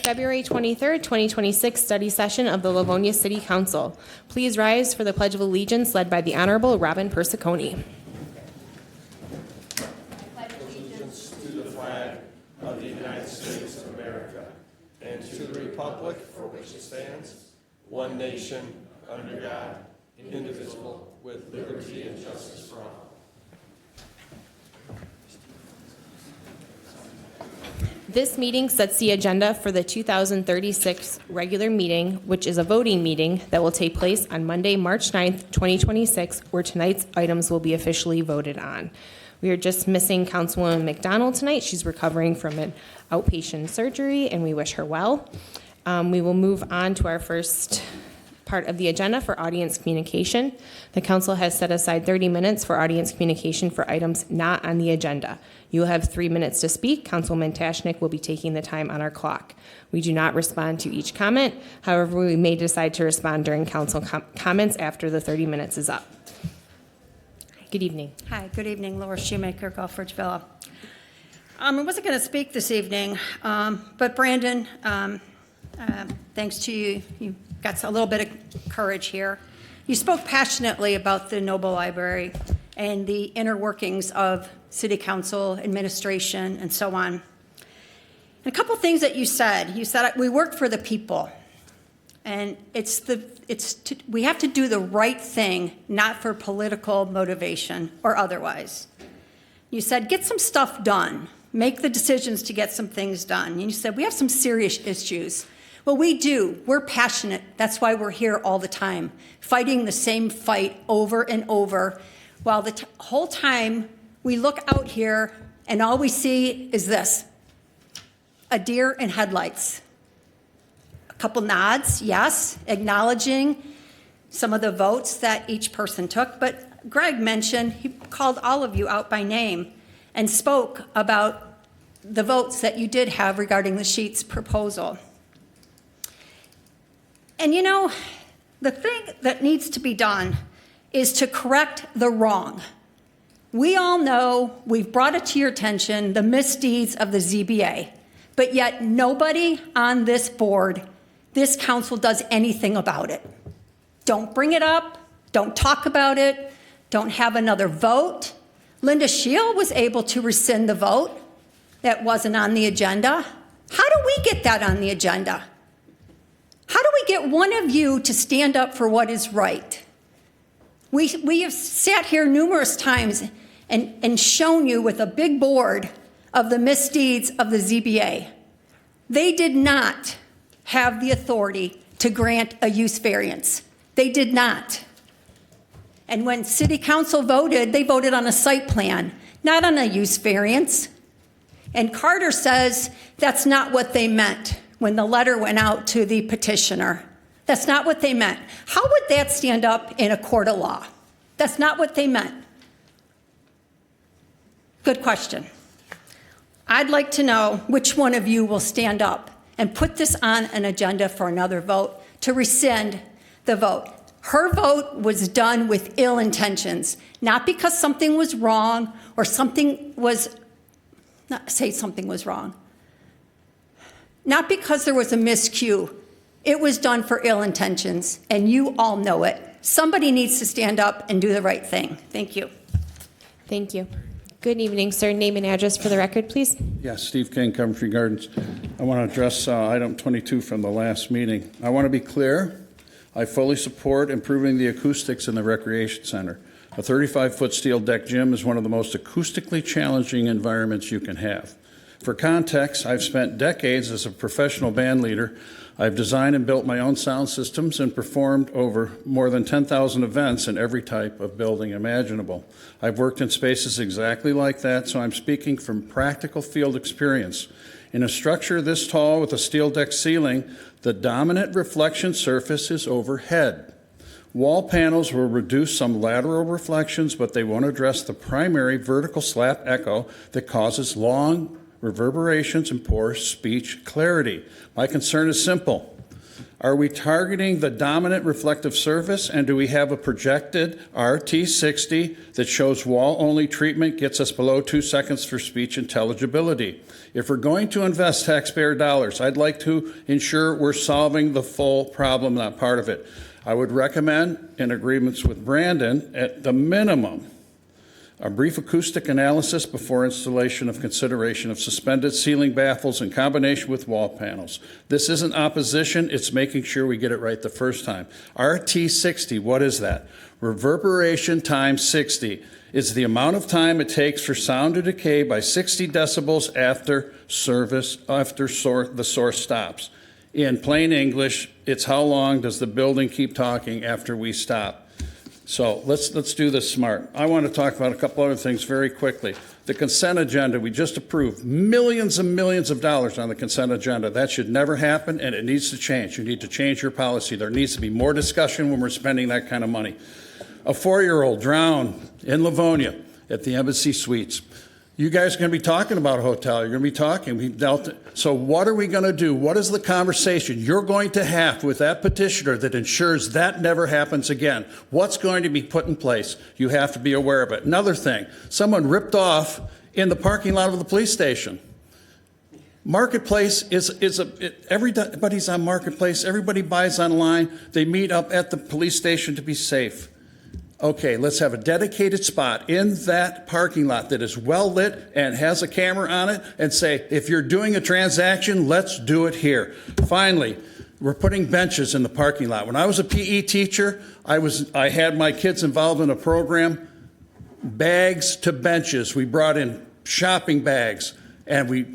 February 23rd, 2026 study session of the Livonia City Council. Please rise for the Pledge of Allegiance led by the Honorable Robin Persicone. Allegiance to the flag of the United States of America and to the republic for which it stands, one nation, under God, indivisible, with liberty and justice for all. This meeting sets the agenda for the 2036 regular meeting, which is a voting meeting that will take place on Monday, March 9th, 2026, where tonight's items will be officially voted on. We are just missing Councilwoman McDonald tonight. She's recovering from an outpatient surgery, and we wish her well. We will move on to our first part of the agenda for audience communication. The council has set aside 30 minutes for audience communication for items not on the agenda. You will have 3 minutes to speak. Councilman Tashnik will be taking the time on our clock. We do not respond to each comment. However, we may decide to respond during council comments after the 30 minutes is up. Good evening. Hi, good evening. Laura Shoemaker, Gulf Ridge Villa. I wasn't going to speak this evening, but Brandon, thanks to you, you got a little bit of courage here. You spoke passionately about the Noble Library and the inner workings of City Council, administration, and so on. And a couple things that you said. You said we work for the people, and we have to do the right thing, not for political motivation or otherwise. You said get some stuff done, make the decisions to get some things done. And you said we have some serious issues. Well, we do. We're passionate. That's why we're here all the time, fighting the same fight over and over, while the whole time we look out here and all we see is this, a deer in headlights. A couple nods, yes, acknowledging some of the votes that each person took, but Greg mentioned, he called all of you out by name and spoke about the votes that you did have regarding the Sheets proposal. And you know, the thing that needs to be done is to correct the wrong. We all know, we've brought it to your attention, the misdeeds of the ZBA, but yet nobody on this board, this council does anything about it. Don't bring it up, don't talk about it, don't have another vote. Linda Scheel was able to rescind the vote that wasn't on the agenda. How do we get that on the agenda? How do we get one of you to stand up for what is right? We have sat here numerous times and shown you with a big board of the misdeeds of the ZBA. They did not have the authority to grant a use variance. They did not. And when City Council voted, they voted on a site plan, not on a use variance. And Carter says that's not what they meant when the letter went out to the petitioner. That's not what they meant. How would that stand up in a court of law? That's not what they meant. Good question. I'd like to know which one of you will stand up and put this on an agenda for another vote to rescind the vote. Her vote was done with ill intentions, not because something was wrong or something was wrong. Not because there was a miscue. It was done for ill intentions, and you all know it. Somebody needs to stand up and do the right thing. Thank you. Thank you. Good evening, sir. Name and address for the record, please. Yes, Steve King, Coventry Gardens. I want to address item 22 from the last meeting. I want to be clear. I fully support improving the acoustics in the recreation center. A 35-foot steel deck gym is one of the most acoustically challenging environments you can have. For context, I've spent decades as a professional band leader. I've designed and built my own sound systems and performed over more than 10,000 events in every type of building imaginable. I've worked in spaces exactly like that, so I'm speaking from practical field experience. In a structure this tall with a steel deck ceiling, the dominant reflection surface is overhead. Wall panels will reduce some lateral reflections, but they won't address the primary vertical slap echo that causes long reverberations and poor speech clarity. My concern is simple. Are we targeting the dominant reflective surface, and do we have a projected RT60 that shows wall-only treatment gets us below 2 seconds for speech intelligibility? If we're going to invest taxpayer dollars, I'd like to ensure we're solving the full problem, not part of it. I would recommend, in agreements with Brandon, at the minimum, a brief acoustic analysis before installation of consideration of suspended ceiling baffles in combination with wall panels. This isn't opposition, it's making sure we get it right the first time. RT60, what is that? Reverberation times 60. It's the amount of time it takes for sound to decay by 60 decibels after the source stops. In plain English, it's how long does the building keep talking after we stop. So let's do this smart. I want to talk about a couple other things very quickly. The consent agenda, we just approved millions and millions of dollars on the consent agenda. That should never happen, and it needs to change. You need to change your policy. There needs to be more discussion when we're spending that kind of money. A 4-year-old drowned in Livonia at the Embassy Suites. You guys are going to be talking about a hotel. You're going to be talking. So what are we going to do? What is the conversation you're going to have with that petitioner that ensures that never happens again? What's going to be put in place? You have to be aware of it. Another thing, someone ripped off in the parking lot of the police station. Marketplace everybody's on Marketplace. Everybody buys online. They meet up at the police station to be safe. Okay, let's have a dedicated spot in that parking lot that is well lit and has a camera on it and say, if you're doing a transaction, let's do it here. Finally, we're putting benches in the parking lot. When I was a PE teacher, I had my kids involved in a program, bags to benches. We brought in shopping bags and we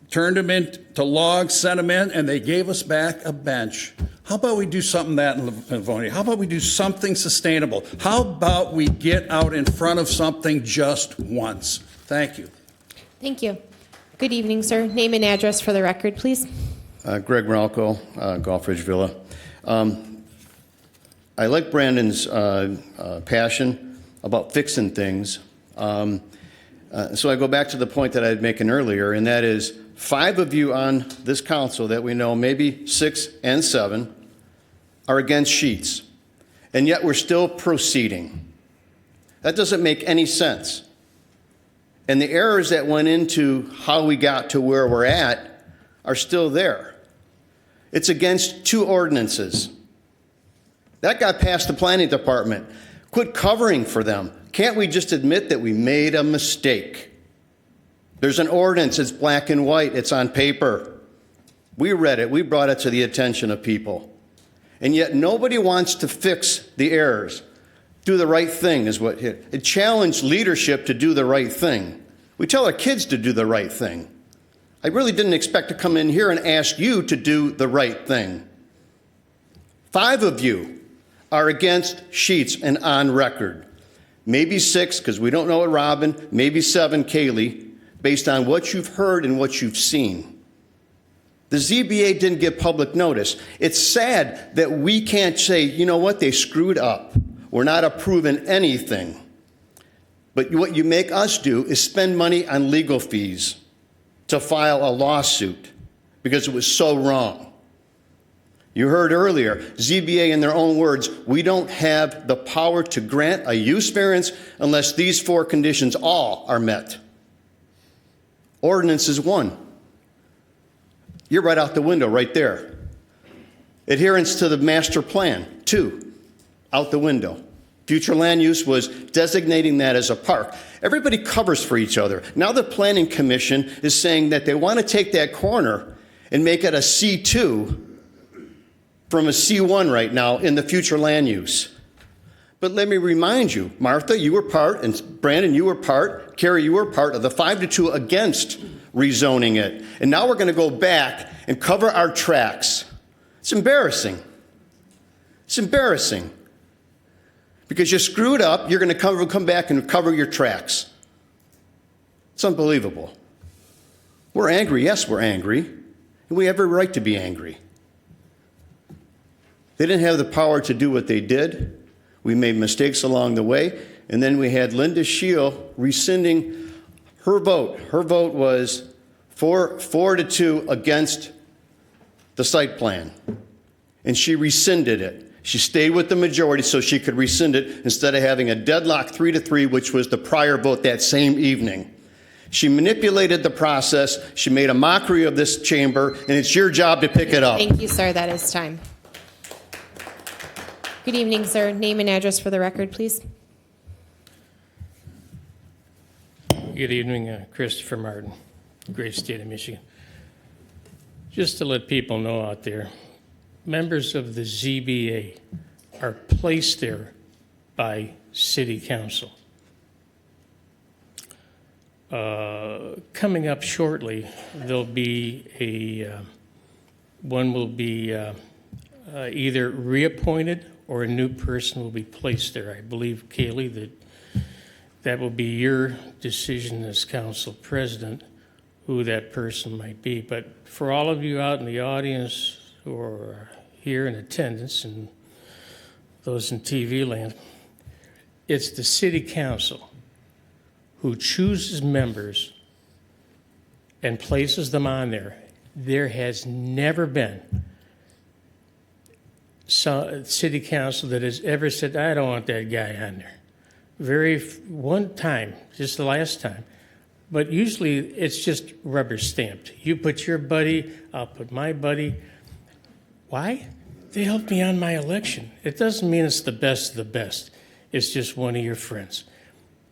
turned them into logs, sent them in, and they gave us back a bench. How about we do something that in Livonia? How about we do something sustainable? How about we get out in front of something just once? Thank you. Thank you. Good evening, sir. Name and address for the record, please. Greg Meralco, Gulf Ridge Villa. I like Brandon's passion about fixing things. So I go back to the point that I was making earlier, and that is 5 of you on this council that we know, maybe 6 and 7, are against sheets, and yet we're still proceeding. That doesn't make any sense. And the errors that went into how we got to where we're at are still there. It's against 2 ordinances. That got past the planning department. Quit covering for them. Can't we just admit that we made a mistake? There's an ordinance, it's black and white, it's on paper. We read it, we brought it to the attention of people. And yet nobody wants to fix the errors. Do the right thing is what it challenged leadership to do the right thing. We tell our kids to do the right thing. I really didn't expect to come in here and ask you to do the right thing. 5 of you are against sheets and on record. Maybe 6, because we don't know it, Robin, maybe 7, Kaylee, based on what you've heard and what you've seen. The ZBA didn't give public notice. It's sad that we can't say, you know what, they screwed up. We're not approving anything. But what you make us do is spend money on legal fees to file a lawsuit because it was so wrong. You heard earlier, ZBA in their own words, we don't have the power to grant a use variance unless these 4 conditions all are met. Ordinance is 1. You're right out the window right there. Adherence to the master plan, 2, out the window. Future land use was designating that as a park. Everybody covers for each other. Now the Planning Commission is saying that they want to take that corner and make it a C2 from a C1 right now in the future land use. But let me remind you, Martha, you were part, and Brandon, you were part, Carrie, you were part of the 5-2 against rezoning it. And now we're going to go back and cover our tracks. It's embarrassing. It's embarrassing. Because you screwed up, you're going to come back and cover your tracks. It's unbelievable. We're angry. Yes, we're angry. And we have every right to be angry. They didn't have the power to do what they did. We made mistakes along the way. And then we had Linda Scheel rescinding her vote. Her vote was 4-2 against the site plan. and she rescinded it. She stayed with the majority so she could rescind it instead of having a deadlock 3-3, which was the prior vote that same evening. She manipulated the process. She made a mockery of this chamber, and it's your job to pick it up. Thank you, sir. That is time. Good evening, sir. Name and address for the record, please. Good evening, Christopher Martin, great state of Michigan. Just to let people know out there, members of the ZBA are placed there by City Council. Coming up shortly, there'll be one will be either reappointed or a new person will be placed there. I believe, Kaylee, that will be your decision as council president, who that person might be. But for all of you out in the audience who are here in attendance and those in TV land, it's the city council who chooses members and places them on there. There has never been city council that has ever said, I don't want that guy on there. One time, just the last time. But usually it's just rubber stamped. You put your buddy, I'll put my buddy. Why? They helped me on my election. It doesn't mean it's the best of the best. It's just one of your friends.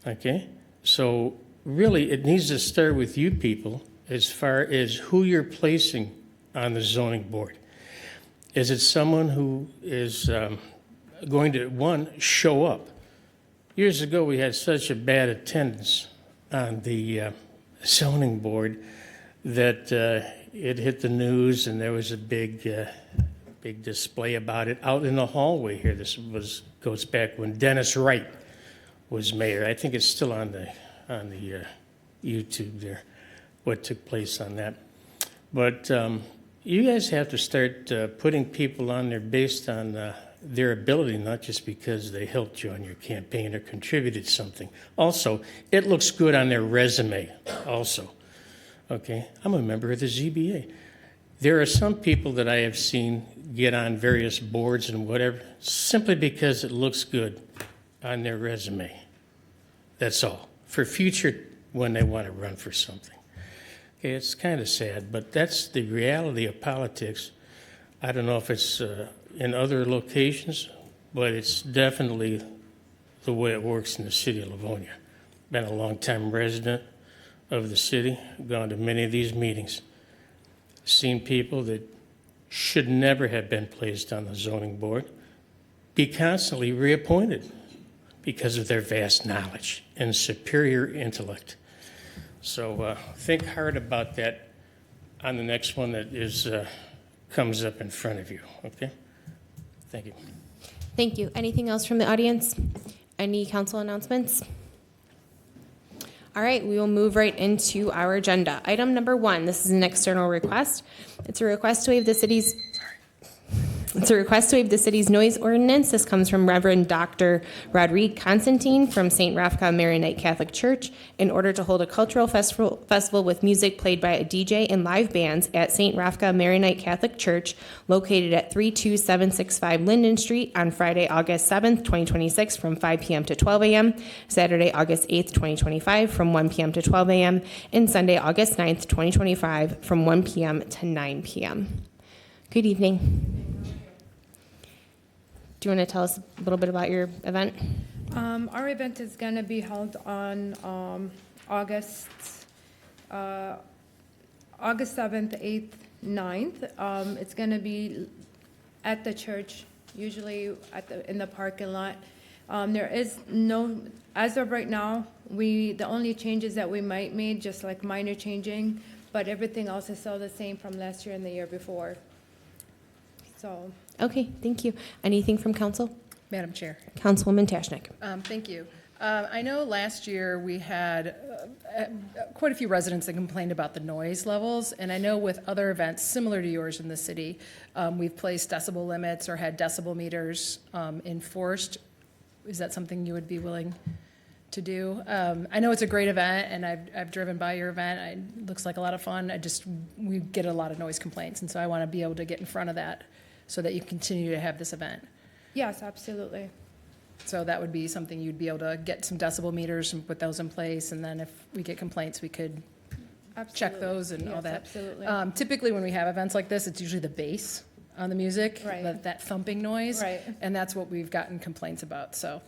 Okay? So really it needs to start with you people as far as who you're placing on the zoning board. Is it someone who is going to, one, show up? Years ago, we had such a bad attendance on the zoning board that it hit the news, and there was a big display about it out in the hallway here. This goes back when Dennis Wright was mayor. I think it's still on the YouTube there, what took place on that. But you guys have to start putting people on there based on their ability, not just because they helped you on your campaign or contributed something. Also, it looks good on their resume also. Okay, I'm a member of the ZBA. There are some people that I have seen get on various boards and whatever simply because it looks good on their resume. That's all. For future when they want to run for something. Okay, it's kind of sad, but that's the reality of politics. I don't know if it's in other locations, but it's definitely the way it works in the city of Livonia. Been a long-time resident of the city, gone to many of these meetings, seen people that should never have been placed on the zoning board be constantly reappointed because of their vast knowledge and superior intellect. So think hard about that on the next one that is comes up in front of you, okay? Thank you. Thank you. Anything else from the audience? Any council announcements? All right, we will move right into our agenda. Item number 1, this is an external request. It's a request to waive the city's noise ordinance. This comes from Reverend Dr. Rodrigue Constantine from St. Rafka Maronite Catholic Church in order to hold a cultural festival with music played by a DJ and live bands at St. Rafka Maronite Catholic Church located at 32765 Linden Street on Friday, August 7th, 2026 from 5 p.m. to 12 a.m., Saturday, August 8th, 2025 from 1 p.m. to 12 a.m., and Sunday, August 9th, 2025 from 1 p.m. to 9 p.m. Good evening. Do you want to tell us a little bit about your event? Our event is going to be held on August 7th, 8th, 9th. It's going to be at the church, usually in the parking lot. There is no, as of right now, the only changes that we might make, just like minor changing, but everything else is still the same from last year and the year before. So. Okay, thank you. Anything from council? Madam Chair. Councilwoman Tashnik. Thank you. I know last year we had quite a few residents that complained about the noise levels, and I know with other events similar to yours in the city, we've placed decibel limits or had decibel meters enforced. Is that something you would be willing to do? I know it's a great event, and I've driven by your event. It looks like a lot of fun. We get a lot of noise complaints, and so I want to be able to get in front of that so that you continue to have this event. Yes, absolutely. So that would be something you'd be able to get some decibel meters and put those in place, and then if we get complaints, we could check Absolutely. those and all Yes, that. absolutely. Typically, when we have events like this, it's usually the bass on the music, Right. that thumping noise. Right. And that's what we've gotten complaints about, so.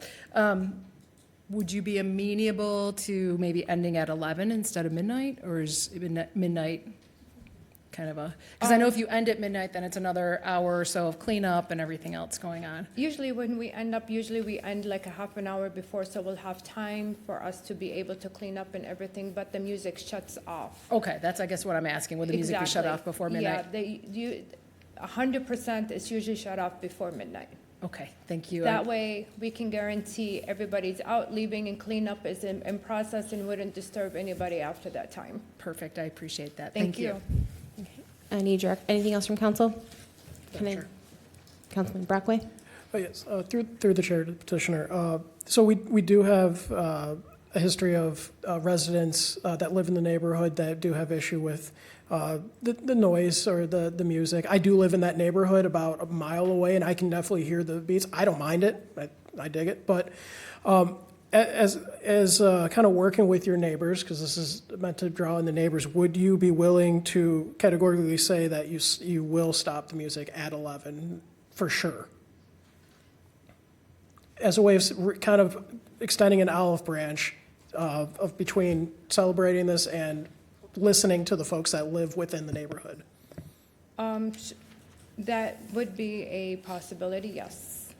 Would you be amenable to maybe ending at 11 instead of midnight, or is midnight kind of a, because I know if you end at midnight, then it's another hour or so of cleanup and everything else going on. Usually when we end like a half an hour before, so we'll have time for us to be able to clean up and everything, but the music shuts off. Okay, that's, I guess, what I'm asking. Will the music be shut Exactly. off before midnight? Yeah, 100% is usually shut off before midnight. Okay, thank you. That way, we can guarantee everybody's out, leaving, and cleanup is in process and wouldn't disturb anybody after that time. Perfect, I appreciate that. Thank you. Anything else from council? Can I, Sure. Councilman Brockway? Oh, yes, through the chair to the petitioner. So we do have a history of residents that live in the neighborhood that do have issue with the noise or the music. I do live in that neighborhood about a mile away, and I can definitely hear the beats. I don't mind it. I dig it. But as kind of working with your neighbors, because this is meant to draw in the neighbors, would you be willing to categorically say that you will stop the music at 11 for sure? As a way of kind of extending an olive branch of between celebrating this and listening to the folks that live within the neighborhood. That would be a possibility, yes.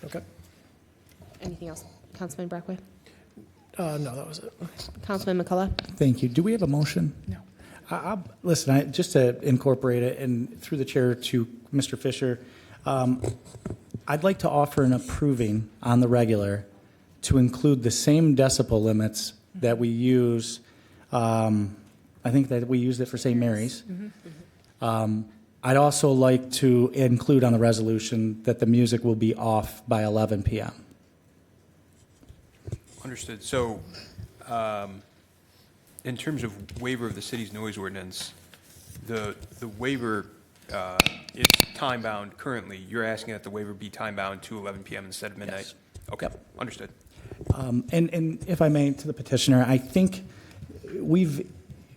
Okay. Anything else? Councilman Brockway? No, that was it. Councilman McCullough? Thank you. Do we have a motion? No. Listen, just to incorporate it and through the chair to Mr. Fisher, I'd like to offer an approving on the regular to include the same decibel limits that we use. I think that we used it for St. Mary's. I'd also like to include on the resolution that the music will be off by 11 p.m. Understood. So, in terms of waiver of the city's noise ordinance, the waiver is time-bound currently. You're asking that the waiver be time-bound to 11 p.m. instead of midnight? Yes. Okay, Yep. understood. And if I may, to the petitioner, I think we've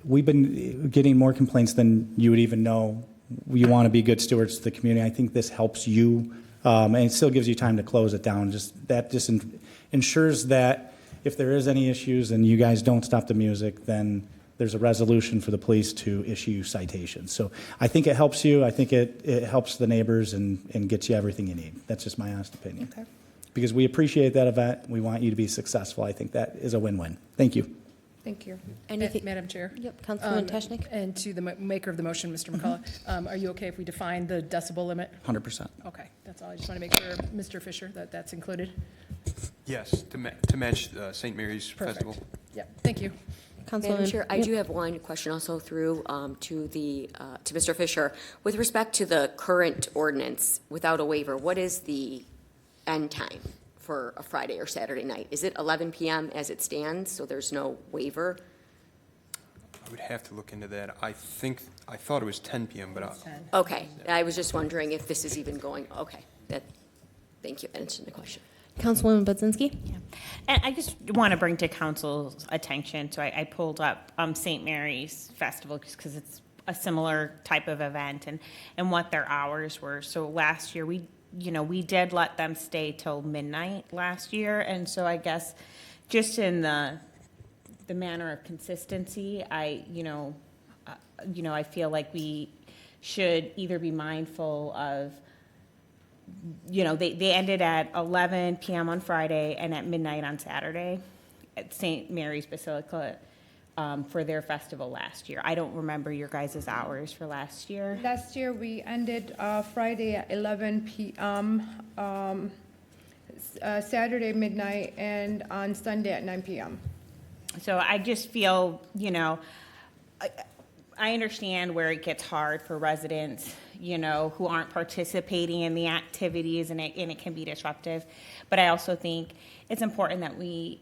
been getting more complaints than you would even know. You want to be good stewards to the community. I think this helps you, and it still gives you time to close it down. That ensures that if there is any issues and you guys don't stop the music, then there's a resolution for the police to issue citations. So I think it helps you. I think it helps the neighbors and gets you everything you need. That's just my honest opinion. Okay. Because we appreciate that event. We want you to be successful. I think that is a win-win. Thank you. Thank you. Madam Chair? Yep, Councilman Tashnik? And to the maker of the motion, Mr. McCullough, are you okay if we define the decibel limit? 100%. Okay, that's all. I just want to make sure, Mr. Fisher, that that's included. Yes, to match St. Mary's Festival. Perfect. Yeah, thank you. Councilwoman? Madam Chair, I do have one question also through to Mr. Fisher. With respect to the current ordinance without a waiver, what is the end time for a Friday or Saturday night? Is it 11 p.m. as it stands, so there's no waiver? I would have to look into that. I thought it was 10 p.m., but Okay, I was just wondering if this is even going, okay, thank you, that answered the question. Councilwoman Budzinski? And I just want to bring to council's attention, so I pulled up St. Mary's Festival just because it's a similar type of event and what their hours were. So last year, we did let them stay till midnight last year. And so I guess just in the manner of consistency, I feel like we should either be mindful of, they ended at 11 p.m. on Friday and at midnight on Saturday at St. Mary's Basilica for their festival last year. I don't remember your guys' hours for last year. Last year, we ended Friday at 11 p.m., Saturday midnight, and on Sunday at 9 p.m. So I just feel, I understand where it gets hard for residents, who aren't participating in the activities and it can be disruptive. But I also think it's important that we,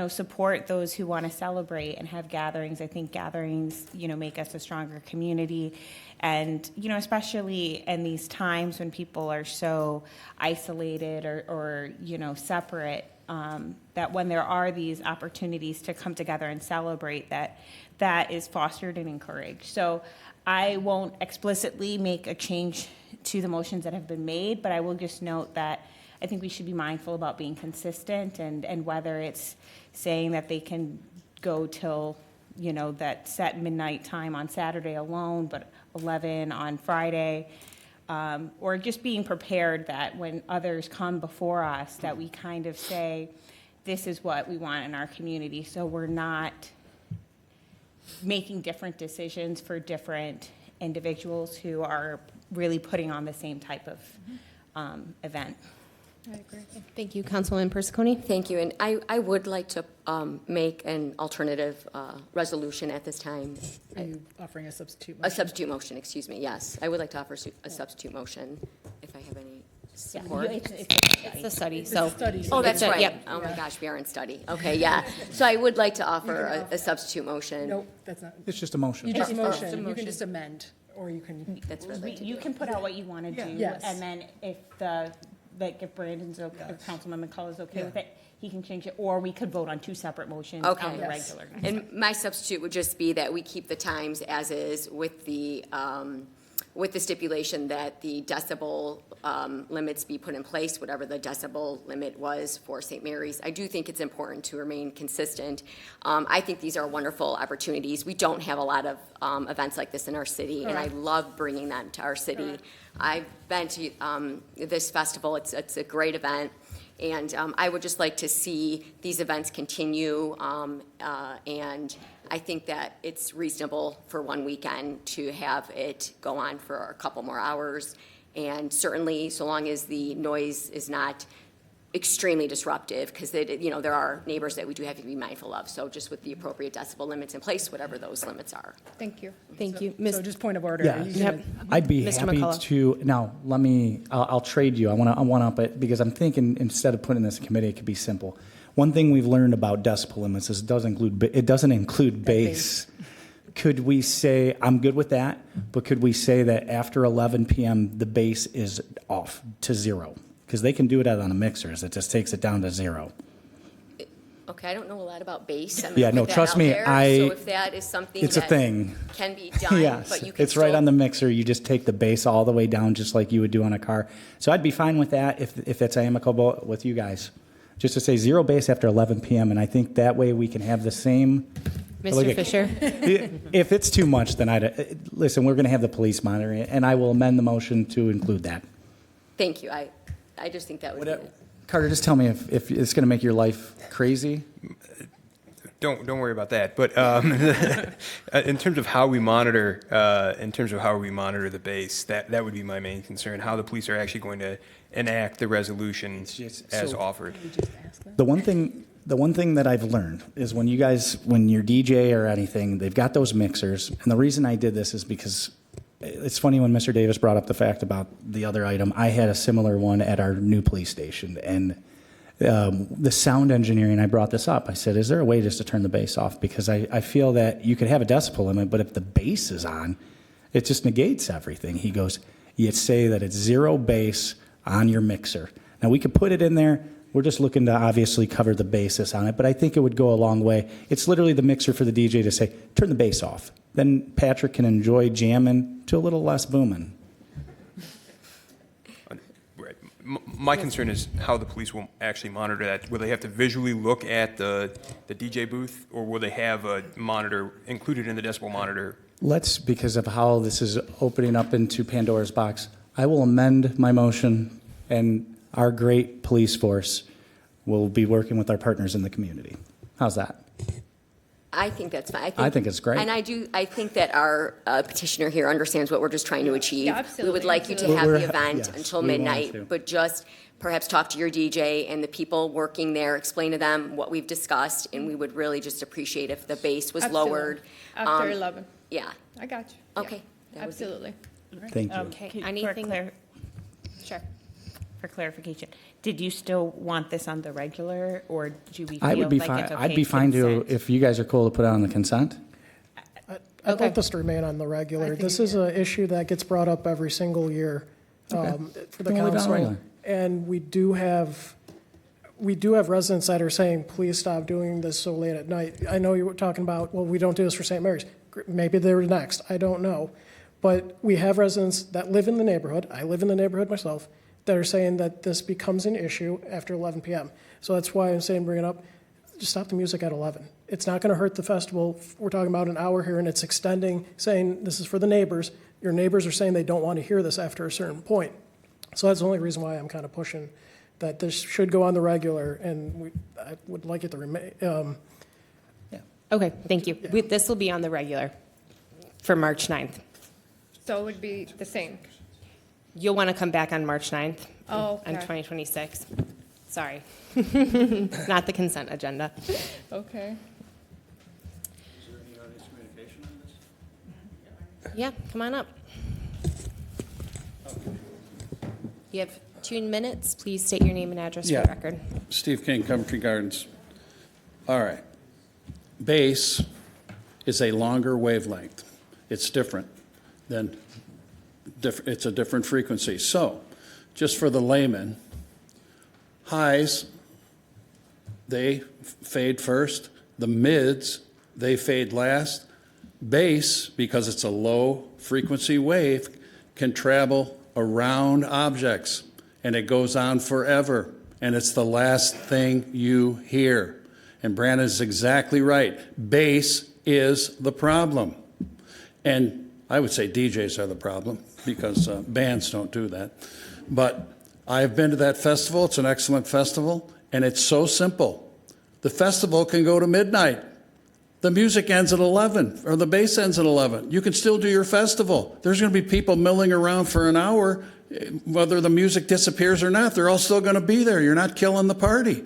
support those who want to celebrate and have gatherings. I think gatherings, make us a stronger community. And, especially in these times when people are so isolated or separate, that when there are these opportunities to come together and celebrate, that is fostered and encouraged. So I won't explicitly make a change to the motions that have been made, but I will just note that I think we should be mindful about being consistent and whether it's saying that they can go till, that set midnight time on Saturday alone, but 11 on Friday, or just being prepared that when others come before us, that we kind of say, this is what we want in our community. So we're not making different decisions for different individuals who are really putting on the same type of event. I agree. Thank you, Councilwoman Persicone. Thank you, and I would like to make an alternative resolution at this time. Are you offering a substitute A motion? substitute motion, excuse me, yes. I would like to offer a substitute motion, if I have any support. It's a study, so. Study. Oh, that's right. Yep. Oh, my gosh, we are in study. Okay, yeah. So I would like to offer a substitute motion. Nope, that's not, It's just a motion. you just Oh, motion, you can just amend, or you can, That's what I'd like to You do. can put out what you want to do, Yes. and then if if Brandon's okay, if Councilman McCullough's okay with Yeah. it, he can change it, or we could vote on 2 separate motions Okay. on the Yes. regular night. And my substitute would just be that we keep the times as is with the stipulation that the decibel limits be put in place, whatever the decibel limit was for St. Mary's. I do think it's important to remain consistent. I think these are wonderful opportunities. We don't have a lot of events like this in our city, and I love bringing them to our city. I've been to this festival. It's a great event. And I would just like to see these events continue, and I think that it's reasonable for one weekend to have it go on for a couple more hours. And certainly, so long as the noise is not extremely disruptive, because there are neighbors that we do have to be mindful of. So just with the appropriate decibel limits in place, whatever those limits are. Thank you. Thank you. so Ms. just point of order. Yeah. Are you Yep. gonna- I'd be Mr. happy McCullough. to, now, I'll trade you. I want to up it because I'm thinking instead of putting this in committee, it could be simple. One thing we've learned about decibel limits is it doesn't include bass. Could we say, I'm good with that, but could we say that after 11 p.m., the bass is off to 0? Because they can do it out on the mixers. It just takes it down to 0. Okay, I don't know a lot about bass. I'm Yeah, gonna no, put that trust out me, there. So if that is something it's a that thing. can be done, Yes, but you can it's right still- on the mixer. You just take the bass all the way down, just like you would do on a car. So I'd be fine with that if it's amicable with you guys. Just to say 0 bass after 11 p.m. And I think that way we can have the same. Mr. Fisher. If it's too much, then listen. We're going to have the police monitoring it, and I will amend the motion to include that. Thank you. I just think that would be it. Carter, just tell me if it's going to make your life crazy. Don't worry about that. But in terms of how we monitor, the base, that would be my main concern. How the police are actually going to enact the resolution as offered. The one thing that I've learned is when you're DJ or anything, they've got those mixers. And the reason I did this is because it's funny when Mr. Davis brought up the fact about the other item. I had a similar one at our new police station, and the sound engineering, I brought this up. I said, is there a way just to turn the bass off? Because I feel that you could have a decibel limit, but if the bass is on, it just negates everything. He goes, you say that it's 0 bass on your mixer. Now, we could put it in there. We're just looking to obviously cover the basis on it, but I think it would go a long way. It's literally the mixer for the DJ to say, turn the bass off. Then Patrick can enjoy jamming to a little less booming. Right. My concern is how the police will actually monitor that. Will they have to visually look at the DJ booth, or will they have a monitor included in the decibel monitor? Because of how this is opening up into Pandora's box, I will amend my motion, and our great police force will be working with our partners in the community. How's that? I think that's fine. I think it's great. And I think that our petitioner here understands what we're just trying to achieve. Yeah, We absolutely, would like you to absolutely. have the We're- event yes, until we want midnight, to. but just perhaps talk to your DJ and the people working there, explain to them what we've discussed, and we would really just appreciate if the bass was Absolutely. lowered. After 11. Yeah, I got you. okay. That would be- Absolutely. Thank you. Okay, anything? Sure. for clarification, did you still want this on the regular, or do we feel I would be like fine. it's okay I'd be fine to, consent? if you guys are cool to put it on the consent. I'd Okay. like this to remain on the regular. This is an issue that gets brought up every single year for the Then we'll leave it on council. regular. And we do have residents that are saying, please stop doing this so late at night. I know you were talking about, well, we don't do this for St. Mary's. Maybe they're next, I don't know. But we have residents that live in the neighborhood, I live in the neighborhood myself, that are saying that this becomes an issue after 11 p.m. So that's why I'm saying bring it up. Just stop the music at 11. It's not going to hurt the festival. We're talking about an hour here, and it's extending, saying this is for the neighbors. Your neighbors are saying they don't want to hear this after a certain point. So that's the only reason why I'm kind of pushing that this should go on the regular, and I would like it to remain. Okay, thank you. This will be on the regular for March 9th. So it would be the same. You'll want to come back on March 9th Oh, on okay. 2026. Sorry. Not the consent agenda. Okay. Yeah, come on up. You have 2 minutes. Please state your name and address for Yeah. the record. Steve King, Coventry Gardens. All right. Bass is a longer wavelength. It's different than, it's a different frequency. So, just for the layman, highs, they fade first. The mids, they fade last. Bass, because it's a low frequency wave, can travel around objects, and it goes on forever, and it's the last thing you hear. And Brandon's exactly right. Bass is the problem. And I would say DJs are the problem, because bands don't do that. But I've been to that festival. It's an excellent festival, and it's so simple. The festival can go to midnight. The music ends at 11, or the bass ends at 11. You can still do your festival. There's going to be people milling around for an hour. Whether the music disappears or not, they're all still going to be there. You're not killing the party.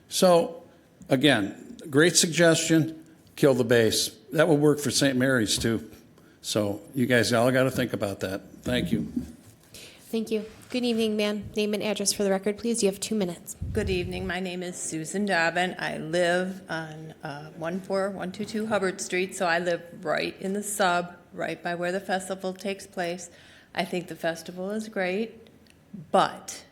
So, again, great suggestion, kill the bass. That will work for St. Mary's, too. So you guys all got to think about that. Thank you. Thank you. Good evening, ma'am. Name and address for the record, please. You have 2 minutes. Good evening. My name is Susan Dobbin. I live on 14122 Hubbard Street, so I live right in the sub, right by where the festival takes place. I think the festival is great, but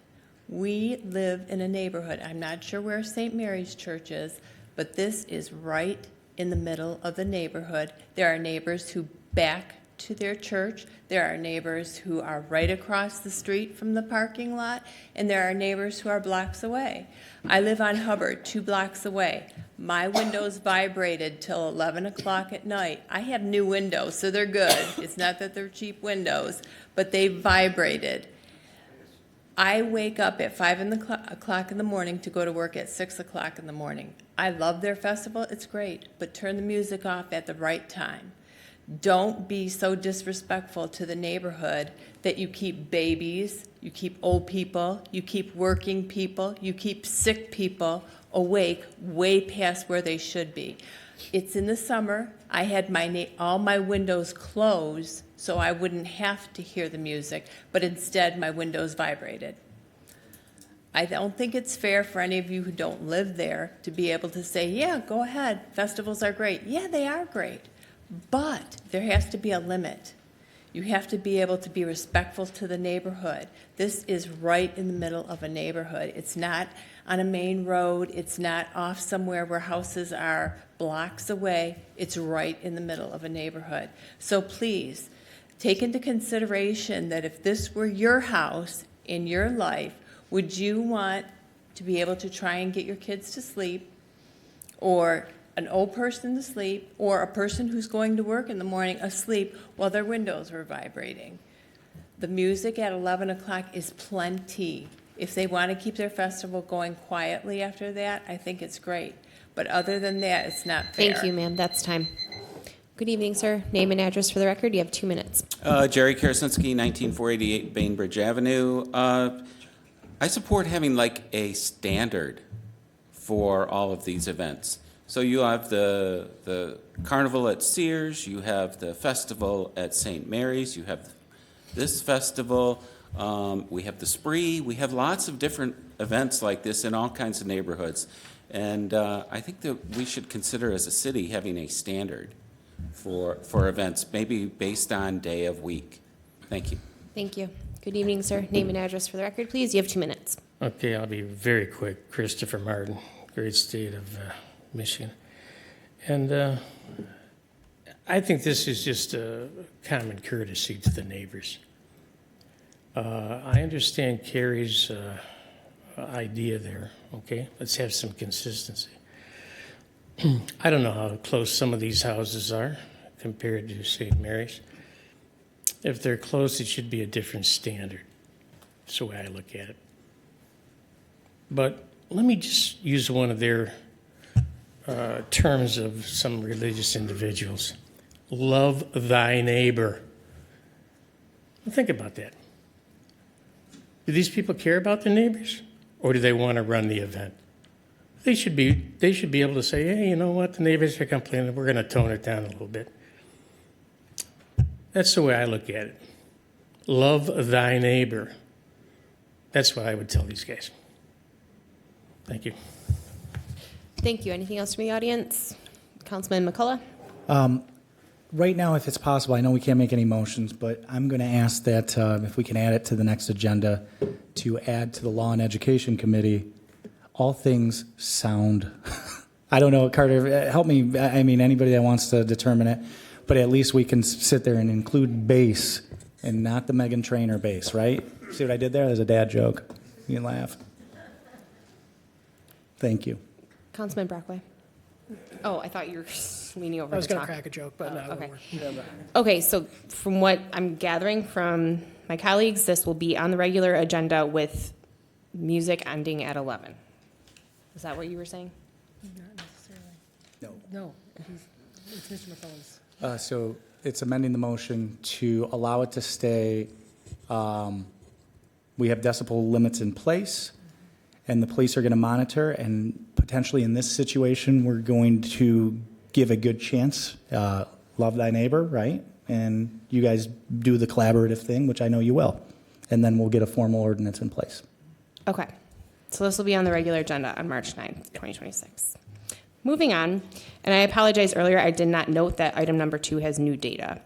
we live in a neighborhood. I'm not sure where St. Mary's Church is, but this is right in the middle of the neighborhood. There are neighbors who back to their church. There are neighbors who are right across the street from the parking lot, and there are neighbors who are blocks away. I live on Hubbard, 2 blocks away. My windows vibrated till 11 o'clock at night. I have new windows, so they're good. It's not that they're cheap windows, but they vibrated. I wake up at 5 o'clock in the morning to go to work at 6 o'clock in the morning. I love their festival, it's great, but turn the music off at the right time. Don't be so disrespectful to the neighborhood that you keep babies, you keep old people, you keep working people, you keep sick people awake way past where they should be. It's in the summer. I had all my windows closed so I wouldn't have to hear the music, but instead my windows vibrated. I don't think it's fair for any of you who don't live there to be able to say, yeah, go ahead, festivals are great. Yeah, they are great. But there has to be a limit. You have to be able to be respectful to the neighborhood. This is right in the middle of a neighborhood. It's not on a main road. It's not off somewhere where houses are blocks away. It's right in the middle of a neighborhood. So please, take into consideration that if this were your house in your life, would you want to be able to try and get your kids to sleep, or an old person to sleep, or a person who's going to work in the morning asleep while their windows were vibrating? The music at 11 o'clock is plenty. If they want to keep their festival going quietly after that, I think it's great. But other than that, it's not fair. Thank you, ma'am. That's time. Good evening, sir. Name and address for the record. You have 2 minutes. Jerry Karasinski, 19488 Bainbridge Avenue. I support having like a standard for all of these events. So you have the carnival at Sears, you have the festival at St. Mary's, you have this festival. We have the Spree. We have lots of different events like this in all kinds of neighborhoods. And I think that we should consider as a city having a standard for events, maybe based on day of week. Thank you. Thank you. Good evening, sir. Name and address for the record, please. You have 2 minutes. Okay, I'll be very quick. Christopher Martin, great state of Michigan. And I think this is just a common courtesy to the neighbors. I understand Carrie's idea there, okay? Let's have some consistency. I don't know how close some of these houses are compared to St. Mary's. If they're close, it should be a different standard. That's the way I look at it. But let me just use one of their terms of some religious individuals. Love thy neighbor. Think about that. Do these people care about their neighbors, or do they want to run the event? They should be able to say, hey, you know what, the neighbors are complaining, we're going to tone it down a little bit. That's the way I look at it. Love thy neighbor. That's what I would tell these guys. Thank you. Thank you. Anything else from the audience? Councilman McCullough? Right now, if it's possible, I know we can't make any motions, but I'm going to ask that if we can add it to the next agenda to add to the Law and Education Committee all things sound. I don't know, Carter, help me. I mean, anybody that wants to determine it, but at least we can sit there and include bass and not the Meghan Trainor bass, right? See what I did there? There's a dad joke. You can laugh. Thank you. Councilman Brockway? Oh, I thought you were leaning over I was to going to talk. crack a joke, but no. it Okay. won't work. Okay, so from what I'm gathering from my colleagues, this will be on the regular agenda with music ending at 11. Is that what you were saying? Not necessarily. No. No, it's Mr. McCullough's. So it's amending the motion to allow it to stay. We have decibel limits in place, and the police are going to monitor. And potentially in this situation, we're going to give a good chance. Love thy neighbor, right? And you guys do the collaborative thing, which I know you will. And then we'll get a formal ordinance in place. Okay, so this will be on the regular agenda on March 9th, 2026. Moving on, and I apologize earlier, I did not note that item number 2 has new data.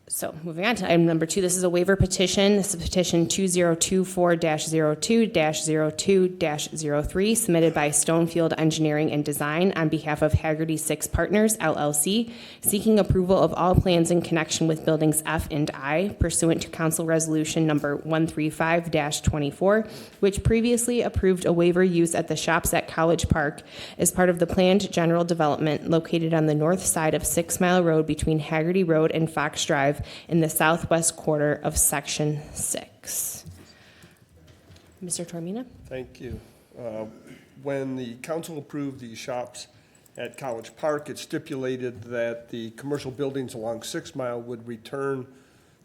So moving on to item number 2, this is a waiver petition. This is petition 2024-02-02-03 submitted by Stonefield Engineering and Design on behalf of Haggerty 6 Partners, LLC, seeking approval of all plans in connection with buildings F and I pursuant to Council Resolution number 135-24, which previously approved a waiver use at the Shops at College Park as part of the planned general development located on the north side of 6 Mile Road between Haggerty Road and Fox Drive in the southwest quarter of Section 6. Mr. Tormina? Thank you. When the council approved the shops at College Park, it stipulated that the commercial buildings along 6 Mile would return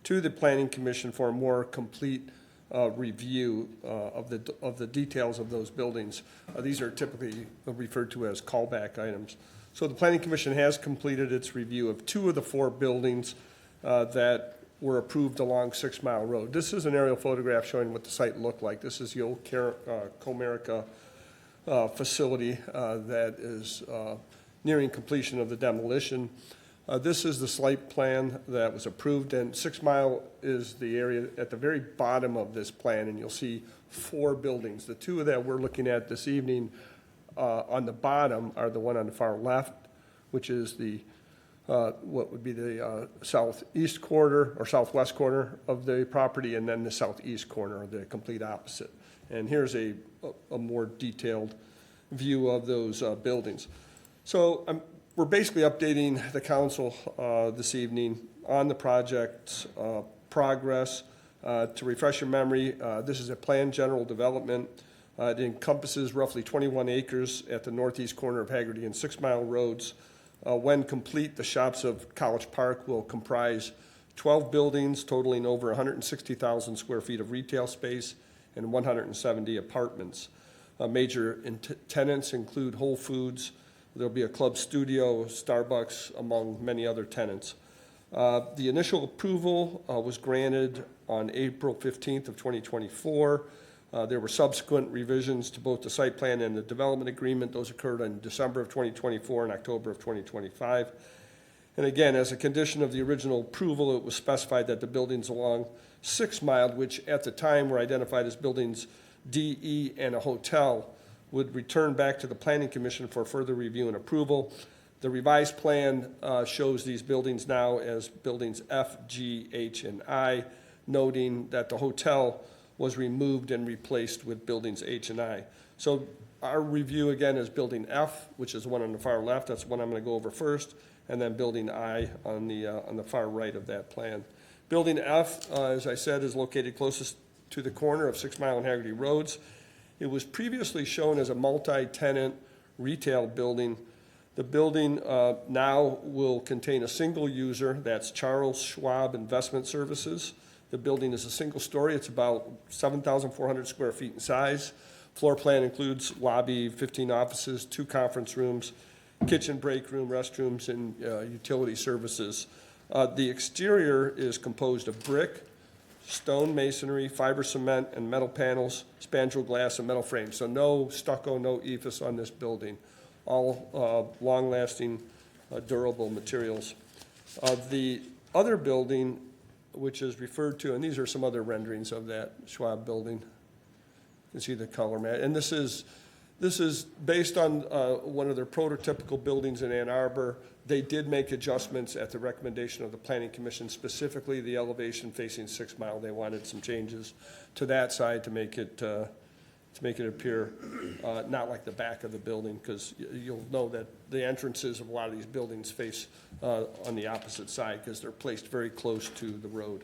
to the Planning Commission for a more complete review of the details of those buildings. These are typically referred to as callback items. So the Planning Commission has completed its review of 2 of the 4 buildings that were approved along 6 Mile Road. This is an aerial photograph showing what the site looked like. This is the old Comerica facility that is nearing completion of the demolition. This is the site plan that was approved, and 6 Mile is the area at the very bottom of this plan, and you'll see 4 buildings. The 2 that we're looking at this evening on the bottom are the one on the far left, which is the what would be the southeast corner or southwest corner of the property, and then the southeast corner, the complete opposite. And here's a more detailed view of those buildings. So we're basically updating the council this evening on the project's progress. To refresh your memory, this is a planned general development. It encompasses roughly 21 acres at the northeast corner of Haggerty and 6 Mile Roads. When complete, the shops of College Park will comprise 12 buildings totaling over 160,000 square feet of retail space and 170 apartments. Major tenants include Whole Foods. There'll be a club studio, Starbucks, among many other tenants. The initial approval was granted on April 15th of 2024. There were subsequent revisions to both the site plan and the development agreement. Those occurred in December of 2024 and October of 2025. And again, as a condition of the original approval, it was specified that the buildings along 6 Mile, which at the time were identified as buildings D, E, and a hotel, would return back to the Planning Commission for further review and approval. The revised plan shows these buildings now as buildings F, G, H, and I, noting that the hotel was removed and replaced with buildings H and I. So our review again is building F, which is the one on the far left. That's the one I'm going to go over first, and then building I on the far right of that plan. Building F, as I said, is located closest to the corner of 6 Mile and Haggerty Roads. It was previously shown as a multi-tenant retail building. The building now will contain a single user, that's Charles Schwab Investment Services. The building is a single story. It's about 7,400 square feet in size. Floor plan includes lobby, 15 offices, 2 conference rooms, kitchen, break room, restrooms, and utility services. The exterior is composed of brick, stone masonry, fiber cement, and metal panels, spandrel glass, and metal frames. So no stucco, no ephes on this building. All long-lasting, durable materials. The other building, which is referred to, and these are some other renderings of that Schwab building. You can see the color mat. And this is based on one of their prototypical buildings in Ann Arbor. They did make adjustments at the recommendation of the Planning Commission, specifically the elevation facing 6 Mile. They wanted some changes to that side to make it appear not like the back of the building, because you'll know that the entrances of a lot of these buildings face on the opposite side because they're placed very close to the road.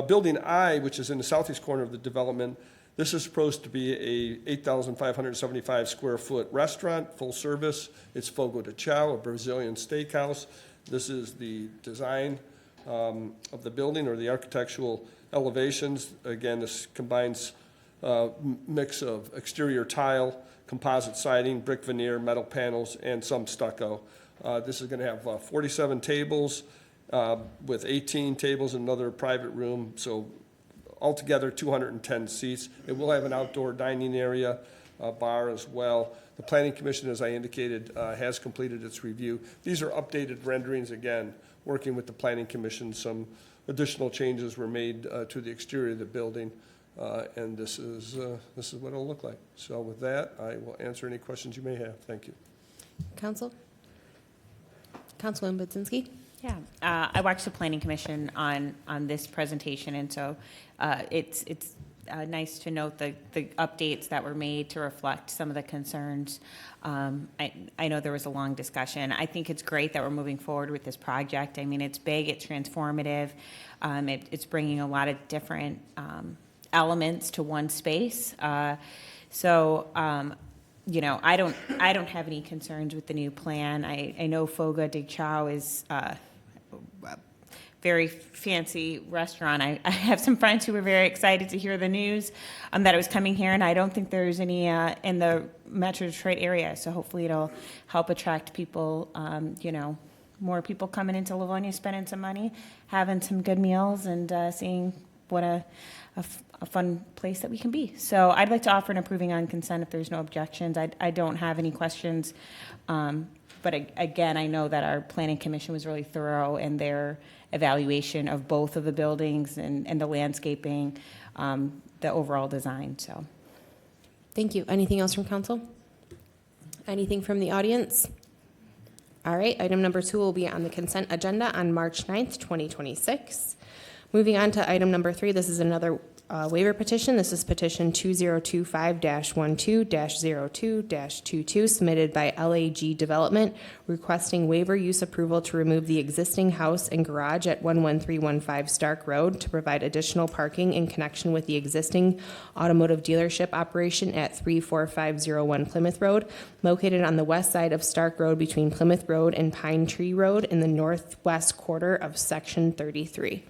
Building I, which is in the southeast corner of the development, this is supposed to be a 8,575 square foot restaurant, full service. It's Fogo de Chao, a Brazilian steakhouse. This is the design of the building, or the architectural elevations. Again, this combines mix of exterior tile, composite siding, brick veneer, metal panels, and some stucco. This is going to have 47 tables with 18 tables in another private room, so altogether 210 seats. It will have an outdoor dining area, bar as well. The Planning Commission, as I indicated, has completed its review. These are updated renderings, again, working with the Planning Commission. Some additional changes were made to the exterior of the building. And this is what it'll look like. So with that, I will answer any questions you may have. Thank you. Councilman Budzinski? Yeah, I watched the Planning Commission on this presentation, and so it's nice to note the updates that were made to reflect some of the concerns. I know there was a long discussion. I think it's great that we're moving forward with this project. I mean, it's big, it's transformative, it's bringing a lot of different elements to one space. You know, I don't have any concerns with the new plan. I know Fogo de Chao is a very fancy restaurant. I have some friends who were very excited to hear the news that it was coming here, and I don't think there's any in the Metro Detroit area. So hopefully it'll help attract people, you know, more people coming into Livonia, spending some money, having some good meals, and seeing what a fun place that we can be. So I'd like to offer an approving on consent if there's no objections. I don't have any questions. But again, I know that our Planning Commission was really thorough in their evaluation of both of the buildings and the landscaping, the overall design. So, Thank you. Anything else from council? Anything from the audience? All right, item number 2 will be on the consent agenda on March 9th, 2026. Moving on to item number 3, this is another waiver petition. This is petition 2025-12-02-22 submitted by LAG Development, requesting waiver use approval to remove the existing house and garage at 11315 Stark Road to provide additional parking in connection with the existing automotive dealership operation at 34501 Plymouth Road, located on the west side of Stark Road between Plymouth Road and Pine Tree Road in the northwest quarter of Section 33.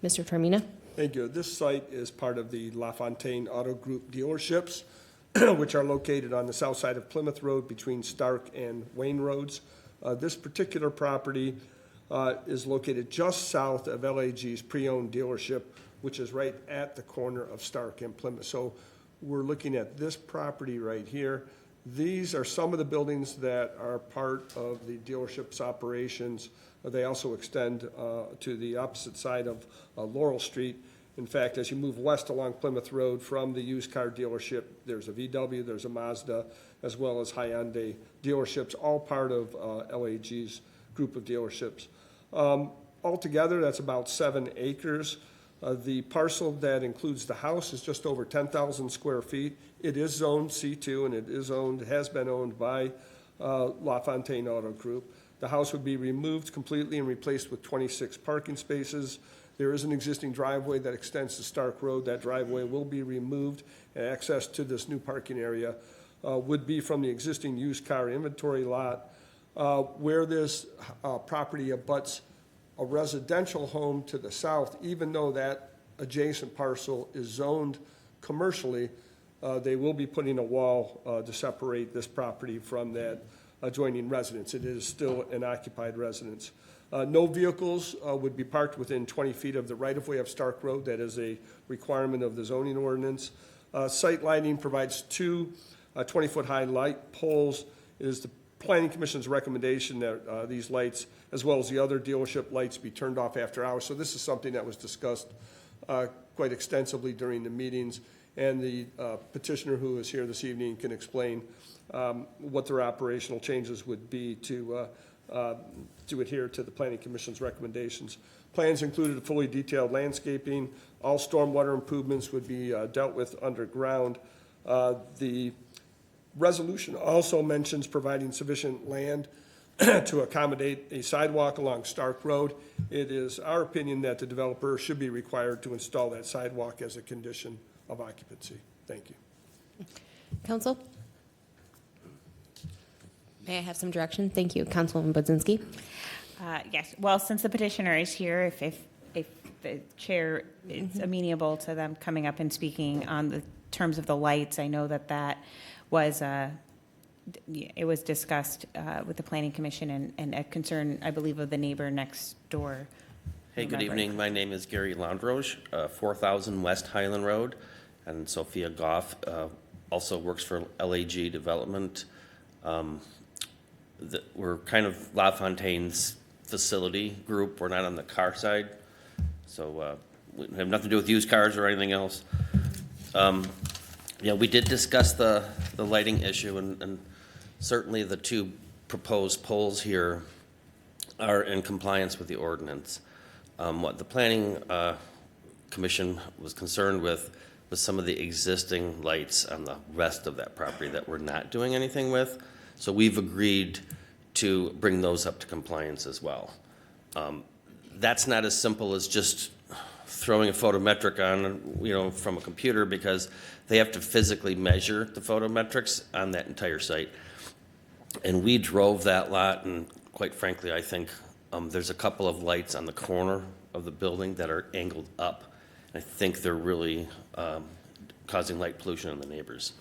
Mr. Termina? Thank you. This site is part of the LaFontaine Auto Group dealerships, which are located on the south side of Plymouth Road between Stark and Wayne Roads. This particular property is located just south of LAG's pre-owned dealership, which is right at the corner of Stark and Plymouth. So we're looking at this property right here. These are some of the buildings that are part of the dealership's operations. They also extend to the opposite side of Laurel Street. In fact, as you move west along Plymouth Road from the used car dealership, there's a VW, there's a Mazda, as well as Hyundai dealerships, all part of LAG's group of dealerships. Altogether, that's about 7 acres. The parcel that includes the house is just over 10,000 square feet. It is zoned C2, and it has been owned by LaFontaine Auto Group. The house would be removed completely and replaced with 26 parking spaces. There is an existing driveway that extends to Stark Road. That driveway will be removed, and access to this new parking area would be from the existing used car inventory lot. Where this property abuts a residential home to the south, even though that adjacent parcel is zoned commercially, they will be putting a wall to separate this property from that adjoining residence. It is still an occupied residence. No vehicles would be parked within 20 feet of the right-of-way of Stark Road. That is a requirement of the zoning ordinance. Site lighting provides 2 20-foot-high light poles. It is the Planning Commission's recommendation that these lights, as well as the other dealership lights, be turned off after hours. So this is something that was discussed quite extensively during the meetings, and the petitioner who is here this evening can explain what their operational changes would be to adhere to the Planning Commission's recommendations. Plans included fully detailed landscaping. All stormwater improvements would be dealt with underground. The resolution also mentions providing sufficient land to accommodate a sidewalk along Stark Road. It is our opinion that the developer should be required to install that sidewalk as a condition of occupancy. Thank you. Council? May I have some direction? Thank you. Councilwoman Budzinski. Yes, well, since the petitioner is here, if the chair is amenable to them coming up and speaking on the terms of the lights, I know that was it was discussed with the Planning Commission and a concern, I believe, of the neighbor next door. Hey, good evening. My name is Gary Landroge, 4000 West Highland Road, and Sophia Goff also works for LAG Development. We're kind of LaFontaine's facility group. We're not on the car side, so we have nothing to do with used cars or anything else. Yeah, we did discuss the lighting issue, and certainly the 2 proposed poles here are in compliance with the ordinance. What the Planning Commission was concerned with was some of the existing lights on the rest of that property that we're not doing anything with. So we've agreed to bring those up to compliance as well. That's not as simple as just throwing a photometric on, from a computer, because they have to physically measure the photometrics on that entire site. And we drove that lot, and quite frankly, I think there's a couple of lights on the corner of the building that are angled up. I think they're really causing light pollution on the neighbors.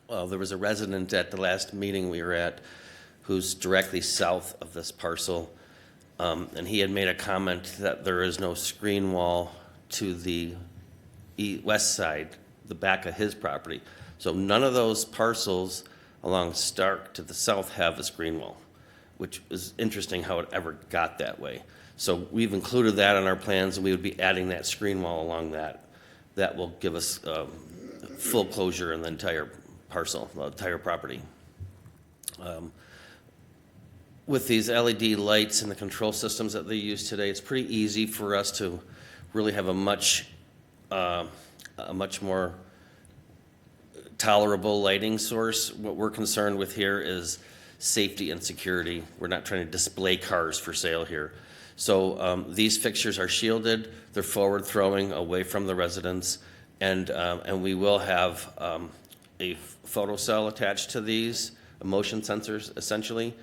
Well, there was a resident at the last meeting we were at who's directly south of this parcel, and he had made a comment that there is no screen wall to the west side, the back of his property. So none of those parcels along Stark to the south have a screen wall, which is interesting how it ever got that way. So we've included that in our plans, and we would be adding that screen wall along that. That will give us full closure in the entire parcel, the entire property. With these LED lights and the control systems that they use today, it's pretty easy for us to really have a much more tolerable lighting source. What we're concerned with here is safety and security. We're not trying to display cars for sale here. So these fixtures are shielded. They're forward throwing away from the residents, and we will have a photo cell attached to these, motion sensors essentially,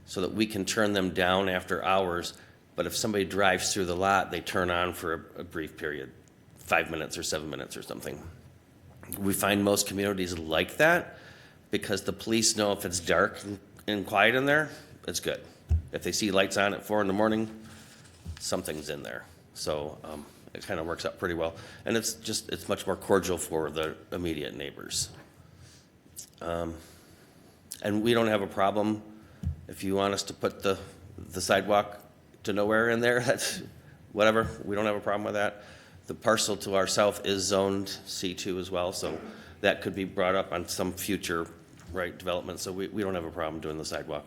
so that we can turn them down after hours. But if somebody drives through the lot, they turn on for a brief period, 5 minutes or 7 minutes or something. We find most communities like that because the police know if it's dark and quiet in there, it's good. If they see lights on at 4 in the morning, something's in there. So it kind of works out pretty well. And it's much more cordial for the immediate neighbors. And we don't have a problem if you want us to put the sidewalk to nowhere in there, that's whatever. We don't have a problem with that. The parcel to our south is zoned C2 as well, so that could be brought up on some future development. So we don't have a problem doing the sidewalk.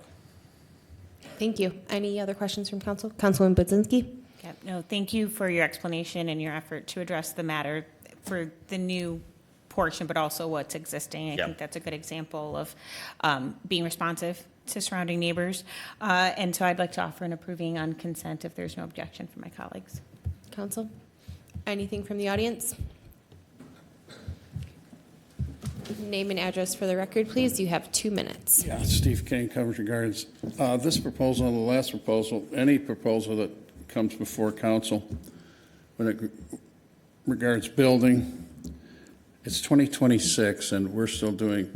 Thank you. Any other questions from council? Councilman Budzinski? Yep, no, thank you for your explanation and your effort to address the matter for the new portion, but also what's existing. I think that's a good example of being responsive to surrounding neighbors. And so I'd like to offer an approving on consent if there's no objection from my colleagues. Council? Anything from the audience? Name and address for the record, please. You have 2 minutes. Yeah, Steve Kane, Coventry Gardens. This proposal and the last proposal, any proposal that comes before council when it regards building, it's 2026 and we're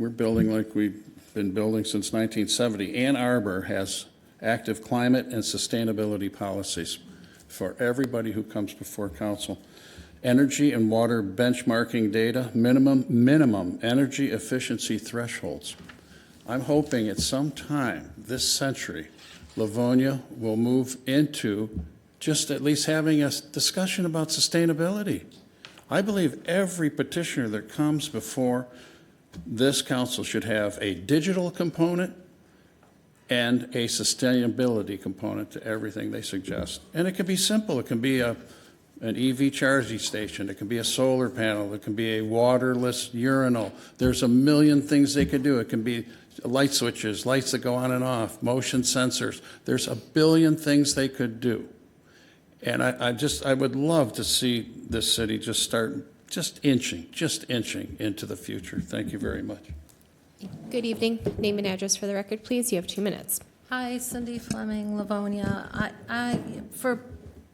building like we've been building since 1970. Ann Arbor has active climate and sustainability policies for everybody who comes before council. Energy and water benchmarking data, minimum energy efficiency thresholds. I'm hoping at some time this century, Livonia will move into just at least having a discussion about sustainability. I believe every petitioner that comes before this council should have a digital component and a sustainability component to everything they suggest. And it can be simple. It can be an EV charging station. It can be a solar panel. It can be a waterless urinal. There's a million things they could do. It can be light switches, lights that go on and off, motion sensors. There's a billion things they could do. And I would love to see this city just start inching into the future. Thank you very much. Good evening. Name and address for the record, please. You have 2 minutes. Hi, Cindy Fleming, Livonia. For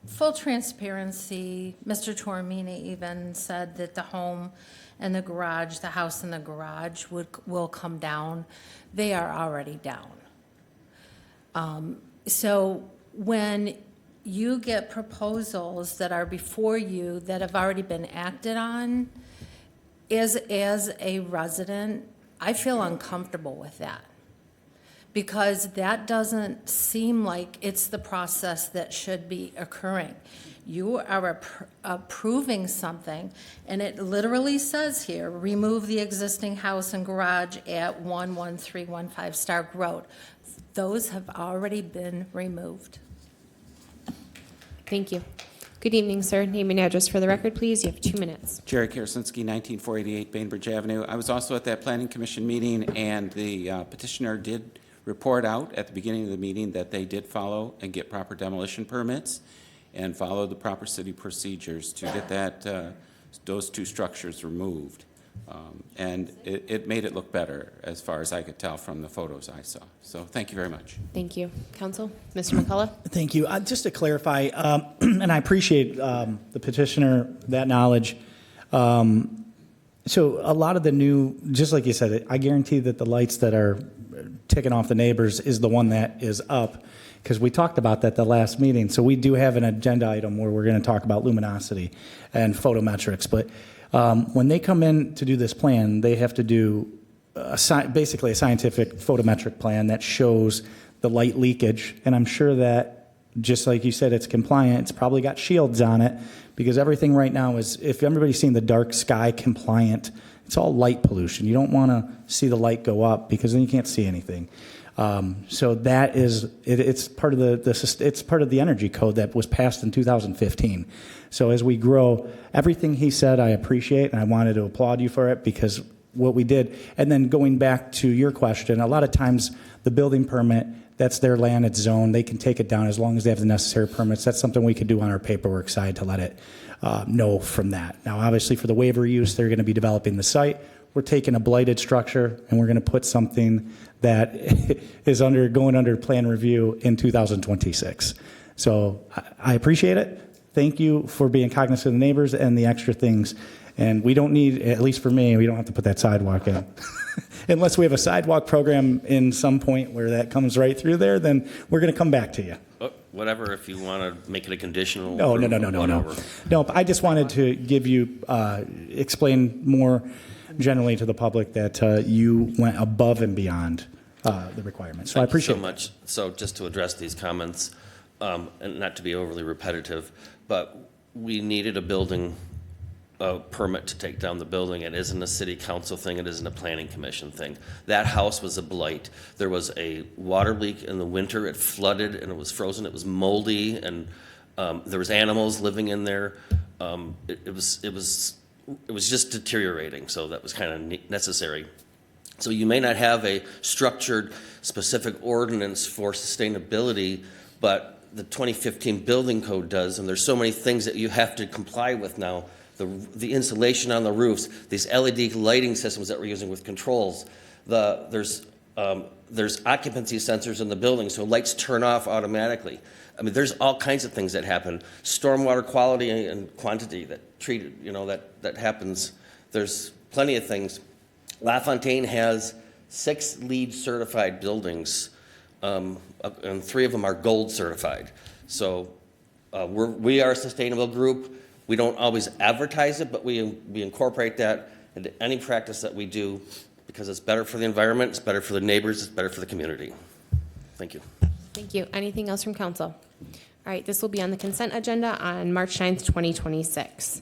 full transparency, Mr. Tormini even said that the home and the garage, the house and the garage will come down. They are already down. So when you get proposals that are before you that have already been acted on, as a resident, I feel uncomfortable with that, because that doesn't seem like it's the process that should be occurring. You are approving something, and it literally says here, remove the existing house and garage at 11315 Stark Road. Those have already been removed. Thank you. Good evening, sir. Name and address for the record, please. You have 2 minutes. Jerry Karasinski, 19488 Bainbridge Avenue. I was also at that Planning Commission meeting, and the petitioner did report out at the beginning of the meeting that they did follow and get proper demolition permits and follow the proper city procedures to get those two structures removed. And it made it look better, as far as I could tell from the photos I saw. So thank you very much. Thank you. Council, Mr. McCullough? Thank you. Just to clarify, and I appreciate the petitioner, that knowledge. So a lot of the new, just like you said, I guarantee that the lights that are ticking off the neighbors is the one that is up, because we talked about that the last meeting. So we do have an agenda item where we're going to talk about luminosity and photometrics. But when they come in to do this plan, they have to do basically a scientific photometric plan that shows the light leakage. And I'm sure that, just like you said, it's compliant. It's probably got shields on it, because everything right now is, if everybody's seen the dark sky compliant, it's all light pollution. You don't want to see the light go up, because then you can't see anything. So that is, it's part of it's part of the energy code that was passed in 2015. So as we grow, everything he said I appreciate, and I wanted to applaud you for it, because what we did. And then going back to your question, a lot of times the building permit, that's their land, it's zoned, they can take it down as long as they have the necessary permits. That's something we could do on our paperwork side to let it know from that. Now, obviously, for the waiver use, they're going to be developing the site. We're taking a blighted structure and we're going to put something that is going under plan review in 2026. So I appreciate it. Thank you for being cognizant of the neighbors and the extra things. And we don't need, at least for me, we don't have to put that sidewalk in. Unless we have a sidewalk program in some point where that comes right through there, then we're going to come back to you. whatever, if you want to make it a conditional. No. whatever. No, I just wanted to give you, explain more generally to the public that you went above and beyond the requirements. So I appreciate Thank you so much. So just to address these comments, and not to be overly repetitive, but we needed a building permit to take down the building. It isn't a city council thing. It isn't a planning commission thing. That house was a blight. There was a water leak in the winter. It flooded and it was frozen. It was moldy, and there was animals living in there. It was just deteriorating. So that was kind of necessary. So you may not have a structured, specific ordinance for sustainability, but the 2015 building code does, and there's so many things that you have to comply with now. The insulation on the roofs, these LED lighting systems that we're using with controls, there's occupancy sensors in the building, so lights turn off automatically. I mean, there's all kinds of things that happen. Stormwater quality and quantity that happens. There's plenty of things. LaFontaine has 6 LEED certified buildings, and 3 of them are gold certified. So we are a sustainable group. We don't always advertise it, but we incorporate that into any practice that we do because it's better for the environment, it's better for the neighbors, it's better for the community. Thank you. Thank you. Anything else from council? All right, this will be on the consent agenda on March 9th, 2026.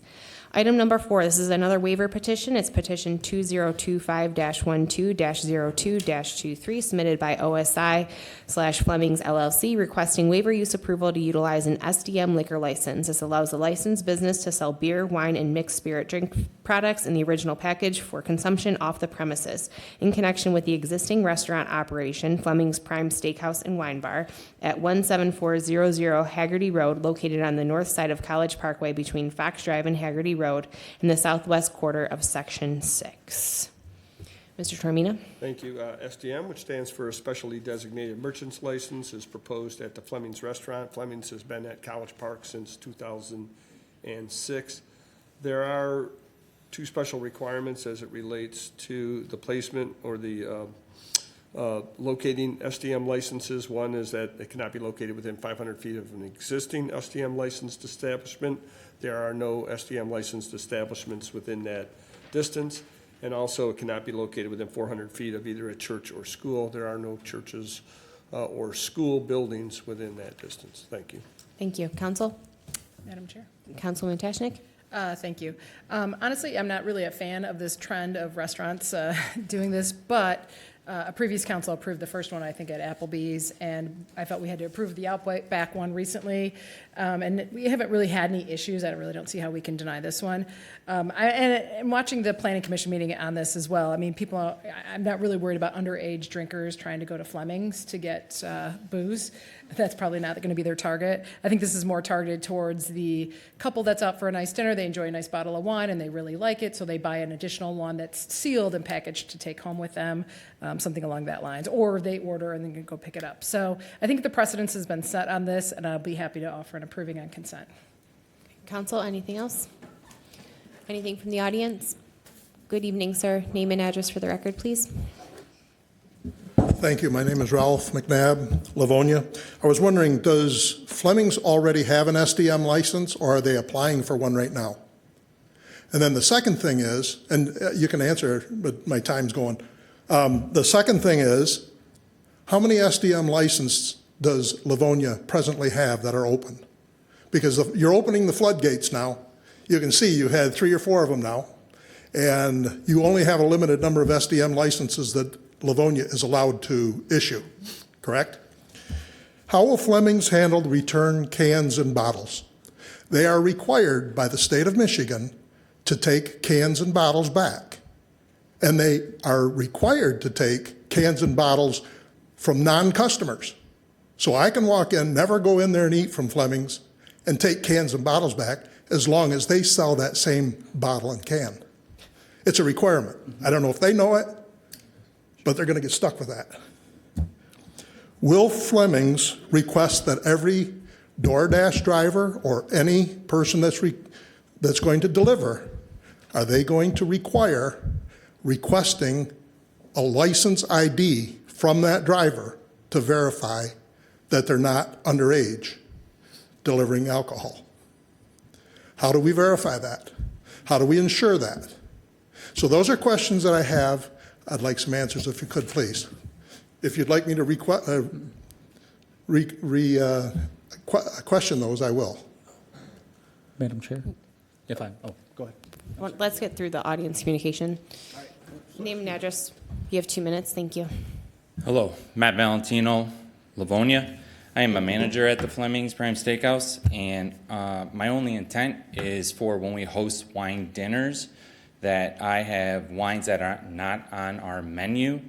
Item number 4, this is another waiver petition. It's petition 2025-12-02-23 submitted by OSI/Flemings LLC requesting waiver use approval to utilize an SDM liquor license. This allows a licensed business to sell beer, wine, and mixed spirit drink products in the original package for consumption off the premises in connection with the existing restaurant operation, Fleming's Prime Steakhouse and Wine Bar, at 17400 Haggerty Road, located on the north side of College Parkway between Fox Drive and Haggerty Road in the southwest quarter of Section 6. Mr. Tormina. Thank you. SDM, which stands for Specially Designated Merchants License, is proposed at the Fleming's Restaurant. Fleming's has been at College Park since 2006. There are 2 special requirements as it relates to the placement or the locating SDM licenses. One is that it cannot be located within 500 feet of an existing SDM licensed establishment. There are no SDM licensed establishments within that distance. And also, it cannot be located within 400 feet of either a church or school. There are no churches or school buildings within that distance. Thank you. Thank you. Council? Madam Chair. Councilman Tashnik? Thank you. Honestly, I'm not really a fan of this trend of restaurants doing this, but a previous council approved the first one, I think, at Applebee's, and I felt we had to approve the Outback one recently, and we haven't really had any issues. I really don't see how we can deny this one. And watching the Planning Commission meeting on this as well, I mean, I'm not really worried about underage drinkers trying to go to Fleming's to get booze. That's probably not going to be their target. I think this is more targeted towards the couple that's out for a nice dinner. They enjoy a nice bottle of wine and they really like it, so they buy an additional one that's sealed and packaged to take home with them, something along that lines. Or they order and then can go pick it up. So I think the precedence has been set on this, and I'll be happy to offer an approving on consent. Council, anything else? Anything from the audience? Good evening, sir. Name and address for the record, please. Thank you. My name is Ralph McNabb, Livonia. I was wondering, does Fleming's already have an SDM license, or are they applying for one right now? And then the second thing is, and you can answer, but my time's going. The second thing is, how many SDM licenses does Livonia presently have that are open? Because you're opening the floodgates now. You can see you had 3 or 4 of them now, and you only have a limited number of SDM licenses that Livonia is allowed to issue, correct? How will Fleming's handle return cans and bottles? They are required by the state of Michigan to take cans and bottles back. And they are required to take cans and bottles from non-customers. So I can walk in, never go in there and eat from Fleming's, and take cans and bottles back as long as they sell that same bottle and can. It's a requirement. I don't know if they know it, but they're going to get stuck with that. Will Fleming's request that every DoorDash driver or any person that's going to deliver, are they going to require requesting a license ID from that driver to verify that they're not underage? delivering alcohol? How do we verify that? How do we ensure that? So those are questions that I have. I'd like some answers if you could, please. If you'd like me to question those, I will. Madam Chair, if I, go ahead. Well, let's get through the audience communication. Name and address. You have 2 minutes. Thank you. Hello, Matt Valentino, Livonia. I am a manager at the Fleming's Prime Steakhouse, and my only intent is for when we host wine dinners that I have wines that are not on our menu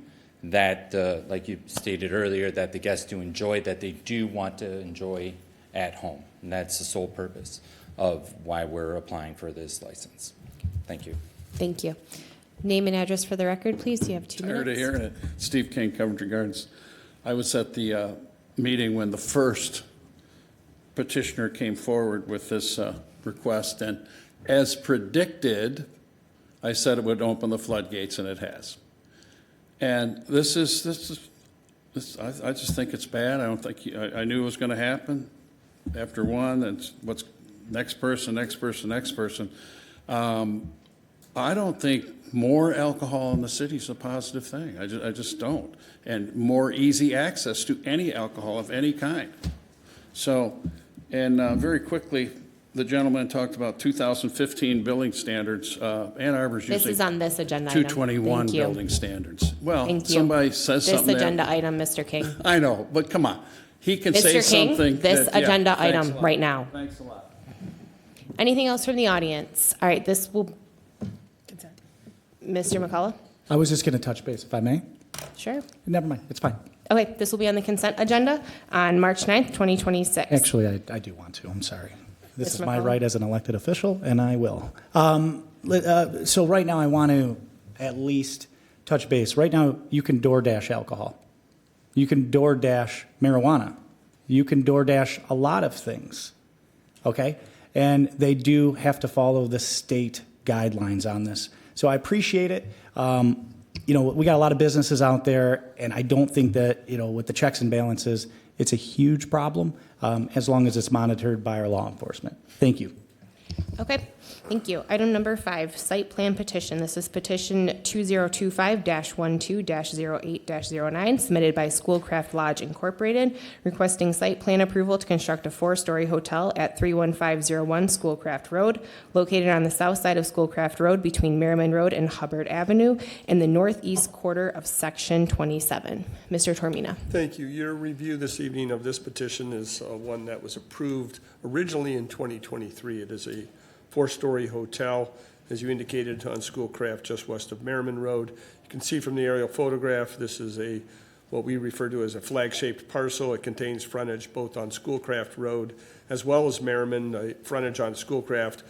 that, like you stated earlier, that the guests do enjoy, that they do want to enjoy at home. And that's the sole purpose of why we're applying for this license. Thank you. Thank you. Name and address for the record, please. You have 2 minutes. Tired of hearing it. Steve King, Coventry Gardens. I was at the meeting when the first petitioner came forward with this request, and as predicted, I said it would open the floodgates, and it has. And I just think it's bad. I don't think, I knew it was going to happen after one, and what's next person. I don't think more alcohol in the city is a positive thing. I just don't. And more easy access to any alcohol of any kind. So, and very quickly, the gentleman talked about 2015 building standards. Ann Arbor's using This is on this agenda item. 221 Thank you. building standards. Well, Thank you. somebody says This something. agenda item, Mr. King. I know, but come on. He can say Mr. King, something. this that- yeah, agenda thanks item a lot. right now. Thanks a lot. Anything else from the audience? All right, this will. Mr. McCullough? I was just going to touch base, if I may. Sure. Never mind, it's fine. Okay, this will be on the consent agenda on March 9th, 2026. Actually, I do want to, I'm sorry. This Mr. is my McCollum? right as an elected official, and I will. So right now, I want to at least touch base. Right now, you can DoorDash alcohol. You can DoorDash marijuana. You can DoorDash a lot of things, okay? And they do have to follow the state guidelines on this. So I appreciate it. You know, we got a lot of businesses out there, and I don't think that, you know, with the checks and balances, it's a huge problem as long as it's monitored by our law enforcement. Thank you. Okay, thank you. Item number 5, site plan petition. This is petition 2025-12-08-09, submitted by Schoolcraft Lodge Incorporated, requesting site plan approval to construct a 4-story hotel at 31501 Schoolcraft Road, located on the south side of Schoolcraft Road between Merriman Road and Hubbard Avenue in the northeast quarter of Section 27. Mr. Tormina. Thank you. Your review this evening of this petition is one that was approved originally in 2023. It is a 4-story hotel, as you indicated, on Schoolcraft, just west of Merriman Road. You can see from the aerial photograph, this is what we refer to as a flag-shaped parcel. It contains frontage both on Schoolcraft Road as well as Merriman. Frontage on Schoolcraft,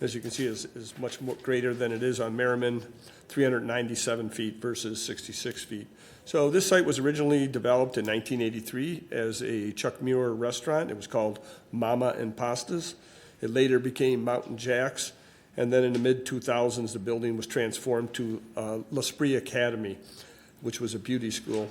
as you can see, is much more greater than it is on Merriman, 397 feet versus 66 feet. So this site was originally developed in 1983 as a Chuck Muir restaurant. It was called Mama and Pastas. It later became Mountain Jack's, and then in the mid-2000s, the building was transformed to L'Esprit Academy, which was a beauty school.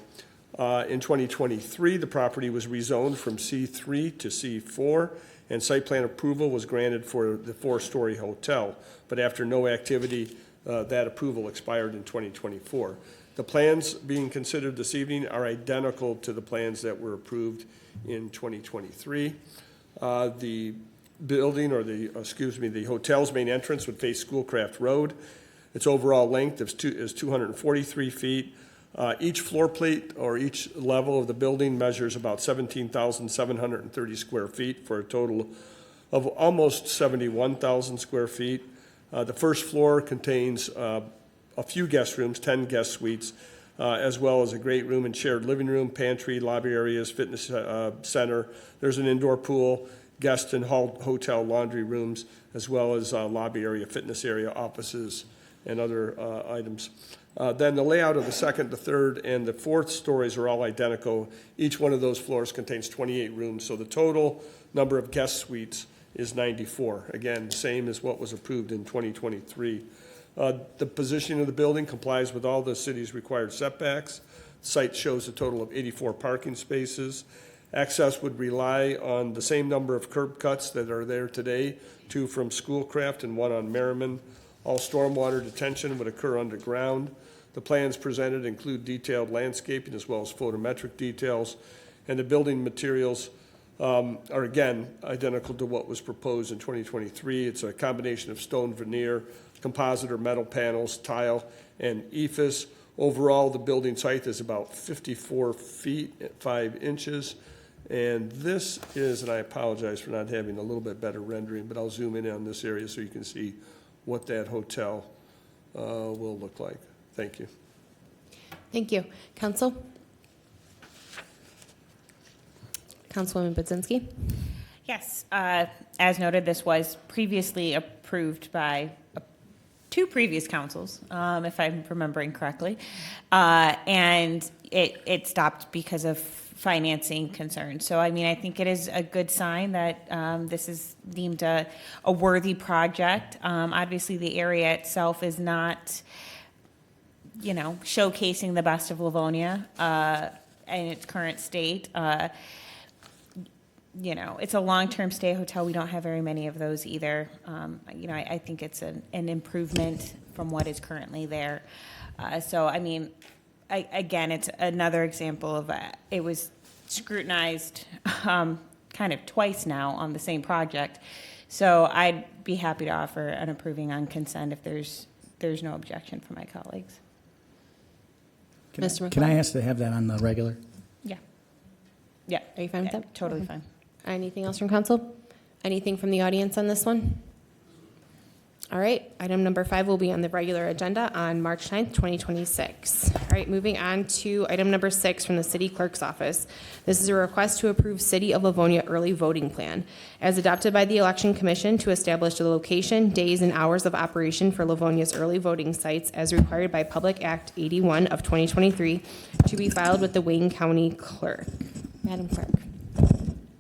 In 2023, the property was rezoned from C3 to C4, and site plan approval was granted for the 4-story hotel. But after no activity, that approval expired in 2024. The plans being considered this evening are identical to the plans that were approved in 2023. The building, or the hotel's main entrance would face Schoolcraft Road. Its overall length is 243 feet. Each floor plate or each level of the building measures about 17,730 square feet for a total of almost 71,000 square feet. The first floor contains a few guest rooms, 10 guest suites, as well as a great room and shared living room, pantry, lobby areas, fitness center. There's an indoor pool, guest and hotel laundry rooms, as well as lobby area, fitness area, offices, and other items. Then the layout of the second, the third, and the fourth stories are all identical. Each one of those floors contains 28 rooms, so the total number of guest suites is 94. Again, same as what was approved in 2023. The positioning of the building complies with all the city's required setbacks. The site shows a total of 84 parking spaces. Access would rely on the same number of curb cuts that are there today, 2 from Schoolcraft and 1 on Merriman. All stormwater detention would occur underground. The plans presented include detailed landscaping as well as photometric details, and the building materials are again identical to what was proposed in 2023. It's a combination of stone veneer, composite or metal panels, tile, and ephes. Overall, the building's height is about 54 feet, 5 inches. And this is, and I apologize for not having a little bit better rendering, but I'll zoom in on this area so you can see what that hotel will look like. Thank you. Thank you. Council? Councilwoman Budzinski? Yes, as noted, this was previously approved by 2 previous councils, if I'm remembering correctly, and it stopped because of financing concerns. So, I mean, I think it is a good sign that this is deemed a worthy project. Obviously, the area itself is not, showcasing the best of Livonia in its current state. It's a long-term stay hotel. We don't have very many of those either. I think it's an improvement from what is currently there. So, I mean, again, it's another example of it was scrutinized kind of twice now on the same project. So I'd be happy to offer an approving on consent if there's no objection from my colleagues. Mr. Can I ask to have that on the regular? Yeah. Yeah. Are you fine with that? Totally Okay. fine. Anything else from council? Anything from the audience on this one? All right, item number 5 will be on the regular agenda on March 9th, 2026. All right, moving on to item number 6 from the city clerk's office. This is a request to approve City of Livonia early voting plan as adopted by the Election Commission to establish the location, days, and hours of operation for Livonia's early voting sites as required by Public Act 81 of 2023 to be filed with the Wayne County Clerk. Madam Clerk.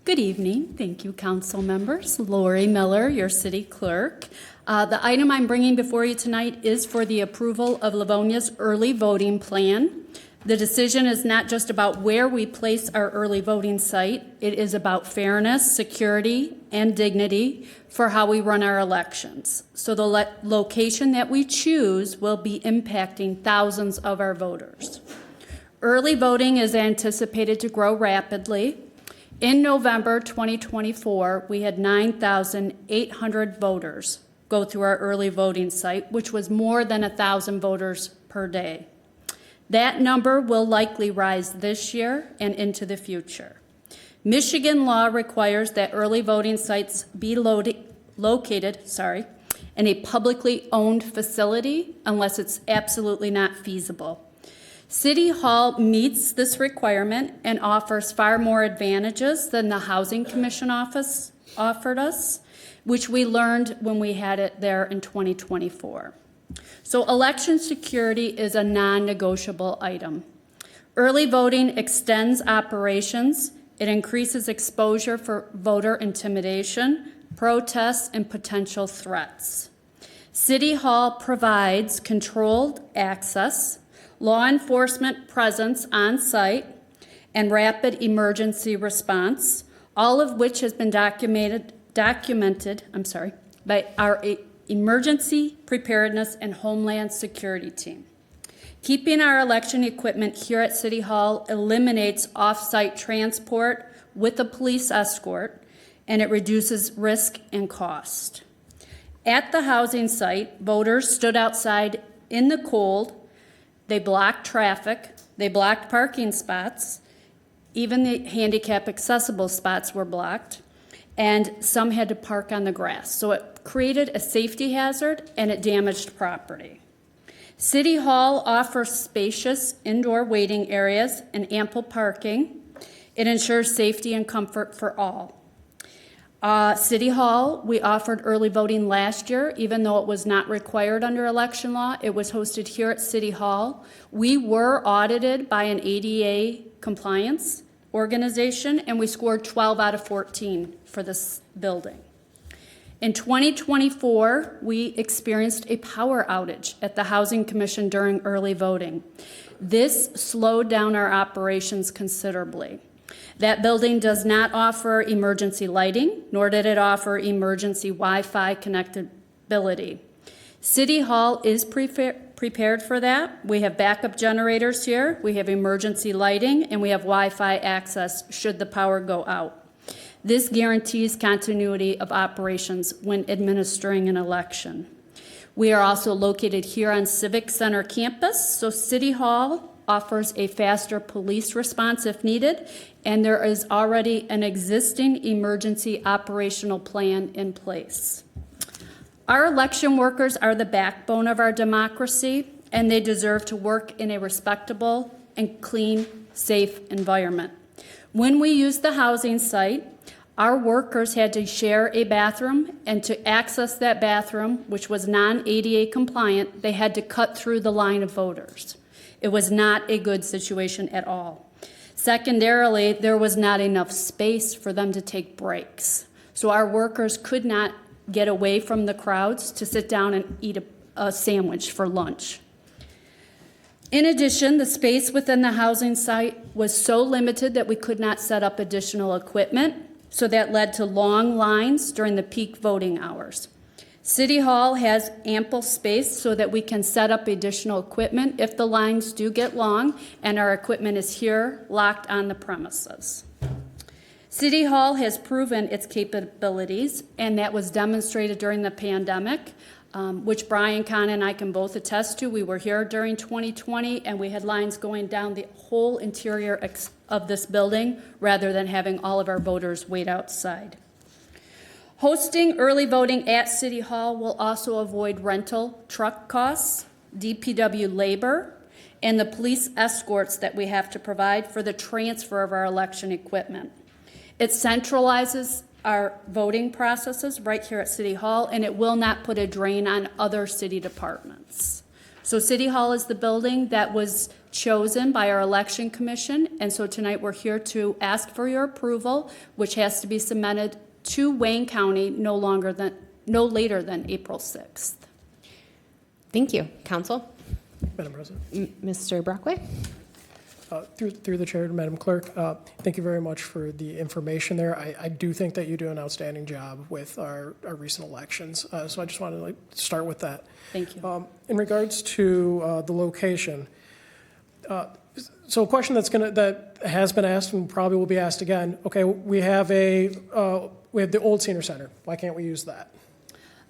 Good evening. Thank you, council members. Lori Miller, your city clerk. The item I'm bringing before you tonight is for the approval of Livonia's early voting plan. The decision is not just about where we place our early voting site. It is about fairness, security, and dignity for how we run our elections. So the location that we choose will be impacting thousands of our voters. Early voting is anticipated to grow rapidly. In November 2024, we had 9,800 voters go through our early voting site, which was more than 1,000 voters per day. That number will likely rise this year and into the future. Michigan law requires that early voting sites be located in a publicly owned facility unless it's absolutely not feasible. City Hall meets this requirement and offers far more advantages than the Housing Commission office offered us, which we learned when we had it there in 2024. So election security is a non-negotiable item. Early voting extends operations. It increases exposure for voter intimidation, protests, and potential threats. City Hall provides controlled access, law enforcement presence on site, and rapid emergency response, all of which has been documented by our Emergency Preparedness and Homeland Security team. Keeping our election equipment here at City Hall eliminates off-site transport with a police escort, and it reduces risk and cost. At the housing site, voters stood outside in the cold. They blocked traffic. They blocked parking spots. Even the handicap accessible spots were blocked, and some had to park on the grass. So it created a safety hazard and it damaged property. City Hall offers spacious indoor waiting areas and ample parking. It ensures safety and comfort for all. City Hall, we offered early voting last year, even though it was not required under election law. It was hosted here at City Hall. We were audited by an ADA compliance organization, and we scored 12 out of 14 for this building. In 2024, we experienced a power outage at the Housing Commission during early voting. This slowed down our operations considerably. That building does not offer emergency lighting, nor did it offer emergency Wi-Fi connectability. City Hall is prepared for that. We have backup generators here, we have emergency lighting, and we have Wi-Fi access should the power go out. This guarantees continuity of operations when administering an election. We are also located here on Civic Center campus, so City Hall offers a faster police response if needed, and there is already an existing emergency operational plan in place. Our election workers are the backbone of our democracy, and they deserve to work in a respectable and clean, safe environment. When we use the housing site, our workers had to share a bathroom, and to access that bathroom, which was non-ADA compliant, they had to cut through the line of voters. It was not a good situation at all. Secondarily, there was not enough space for them to take breaks. So our workers could not get away from the crowds to sit down and eat a sandwich for lunch. In addition, the space within the housing site was so limited that we could not set up additional equipment, so that led to long lines during the peak voting hours. City Hall has ample space so that we can set up additional equipment if the lines do get long, and our equipment is here locked on the premises. City Hall has proven its capabilities, and that was demonstrated during the pandemic, which Brian Kahn and I can both attest to. We were here during 2020, and we had lines going down the whole interior of this building rather than having all of our voters wait outside. Hosting early voting at City Hall will also avoid rental truck costs, DPW labor, and the police escorts that we have to provide for the transfer of our election equipment. It centralizes our voting processes right here at City Hall, and it will not put a drain on other city departments. So City Hall is the building that was chosen by our election commission, and so tonight we're here to ask for your approval, which has to be submitted to Wayne County no later than April 6th. Thank you. Council? Madam President. Mr. Brockway? Through the chair to Madam Clerk, thank you very much for the information there. I do think that you do an outstanding job with our recent elections, so I just wanted to start with that. Thank you. In regards to the location, so a question that has been asked and probably will be asked again. Okay, we have the old senior center. Why can't we use that?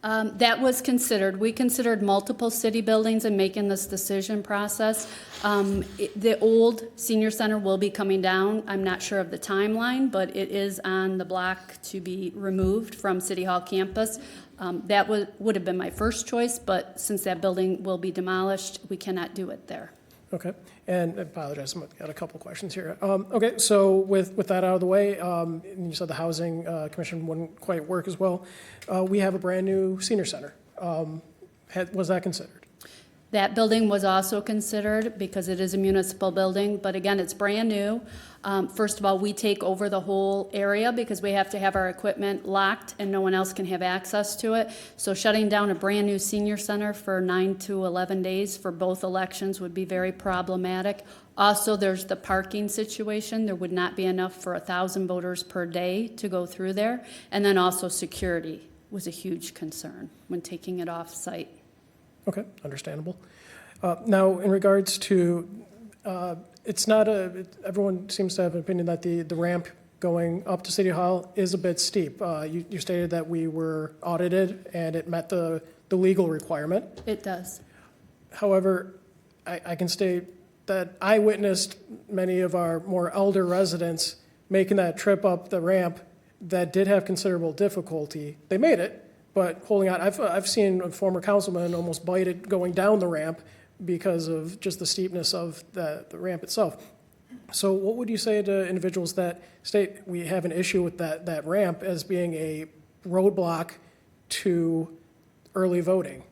That was considered. We considered multiple city buildings in making this decision process. The old senior center will be coming down. I'm not sure of the timeline, but it is on the block to be removed from City Hall campus. That would have been my first choice, but since that building will be demolished, we cannot do it there. Okay, and I apologize, I've got a couple questions here. Okay, so with that out of the way, and you said the Housing Commission wouldn't quite work as well. We have a brand-new senior center. Was that considered? That building was also considered because it is a municipal building, but again, it's brand new. First of all, we take over the whole area because we have to have our equipment locked and no one else can have access to it. So shutting down a brand new senior center for 9 to 11 days for both elections would be very problematic. Also, there's the parking situation. There would not be enough for 1,000 voters per day to go through there. And then also security was a huge concern when taking it off site. Okay, understandable. Now, in regards to, it's not everyone seems to have an opinion that the ramp going up to City Hall is a bit steep. You stated that we were audited and it met the legal requirement. It does. However, I can state that I witnessed many of our more elder residents making that trip up the ramp that did have considerable difficulty. They made it, but holding on. I've seen a former councilman almost bite it going down the ramp because of just the steepness of the ramp itself. So what would you say to individuals that state we have an issue with that ramp as being a roadblock to early voting?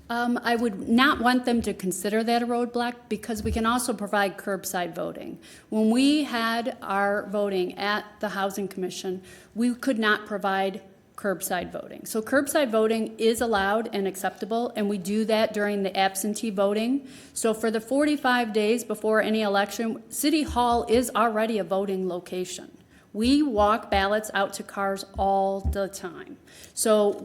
I would not want them to consider that a roadblock because we can also provide curbside voting. When we had our voting at the Housing Commission, we could not provide curbside voting. So curbside voting is allowed and acceptable, and we do that during the absentee voting. So for the 45 days before any election, City Hall is already a voting location. We walk ballots out to cars all the time. So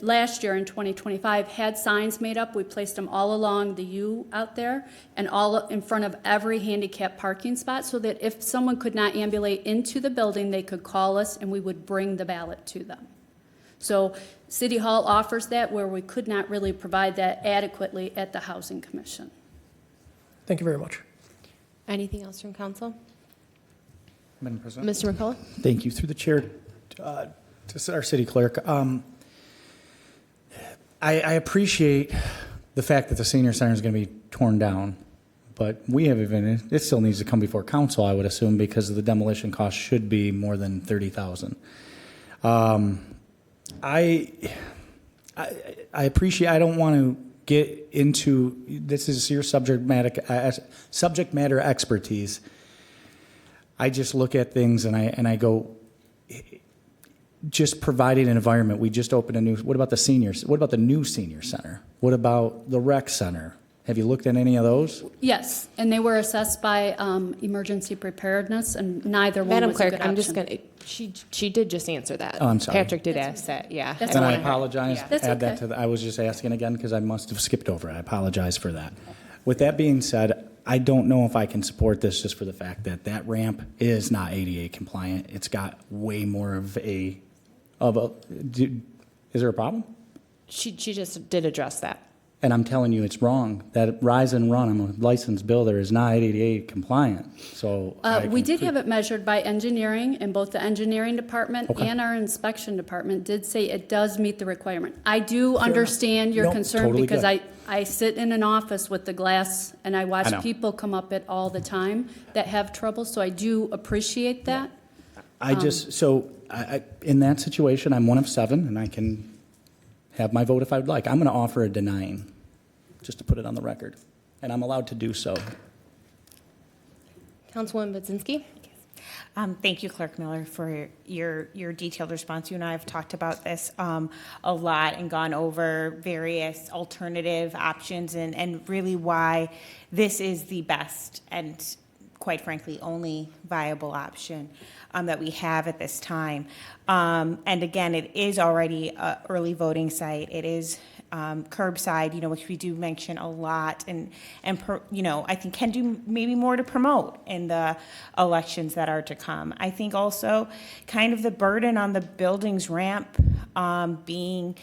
last year in 2025, had signs made up. We placed them all along the U out there and all in front of every handicap parking spot so that if someone could not ambulate into the building, they could call us and we would bring the ballot to them. So City Hall offers that where we could not really provide that adequately at the Housing Commission. Thank you very much. Anything else from council? Madam President. Mr. McCullough? Thank you. Through the chair to our city clerk. I appreciate the fact that the senior center is going to be torn down, but it still needs to come before council, I would assume, because the demolition cost should be more than $30,000. I appreciate. I don't want to get into this. Is your subject matter expertise. I just look at things and I go, just providing an environment. We just opened what about the seniors? What about the new senior center? What about the rec center? Have you looked at any of those? Yes, and they were assessed by emergency preparedness, and neither one Madam was a good Clerk, I'm just option. going to, she did just answer that. Oh, I'm sorry. Patrick did ask that, yeah. That's And I okay. apologize. Yeah. That's Add that okay. to I was just asking again because I must have skipped over it. I apologize for that. With that being said, I don't know if I can support this just for the fact that that ramp is not ADA compliant. It's got way more of is there a problem? She just did address that. And I'm telling you, it's wrong. That Rise and Run, I'm a licensed builder, is not ADA compliant. So We did have it measured by engineering, and both the engineering department Okay. and our inspection department did say it does meet the requirement. I do understand your Nope, concern totally because good. I sit in an office with the glass and I watch I know. people come up it all the time that have trouble, so I do appreciate that. I in that situation, I'm one of 7, and I can have my vote if I would like. I'm going to offer a denying, just to put it on the record, and I'm allowed to do so. Councilwoman Budzinski? Thank you, Clerk Miller, for your detailed response. You and I have talked about this a lot and gone over various alternative options and really why this is the best and, quite frankly, only viable option that we have at this time. And again, it is already an early voting site. It is curbside, which we do mention a lot, and I think can do maybe more to promote in the elections that are to come. I think also kind of the burden on the building's ramp being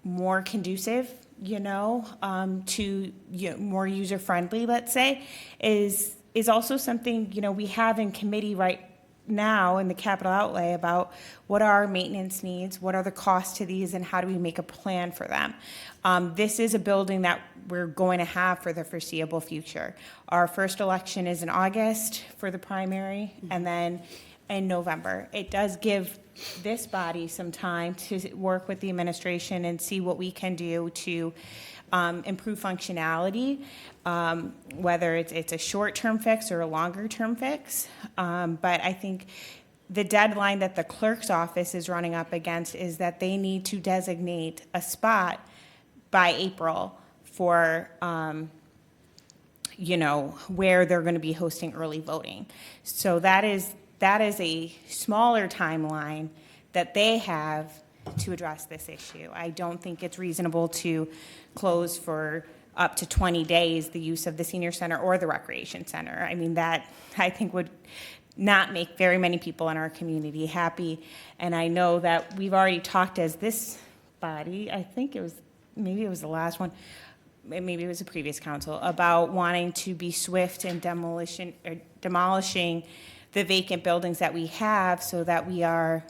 more conducive, to more user friendly, let's say, is also something we have in committee right now in the capital outlay about what are our maintenance needs, what are the costs to these, and how do we make a plan for them. This is a building that we're going to have for the foreseeable future. Our first election is in August for the primary, and then in November. It does give this body some time to work with the administration and see what we can do to improve functionality, whether it's a short-term fix or a longer-term fix. But I think the deadline that the clerk's office is running up against is that they need to designate a spot by April for, where they're going to be hosting early voting. So that is a smaller timeline that they have to address this issue. I don't think it's reasonable to close for up to 20 days the use of the senior center or the recreation center. I mean, that I think would not make very many people in our community happy. And I know that we've already talked as this body, I think maybe it was the last one, maybe it was a previous council, about wanting to be swift in demolishing the vacant buildings that we have so that we are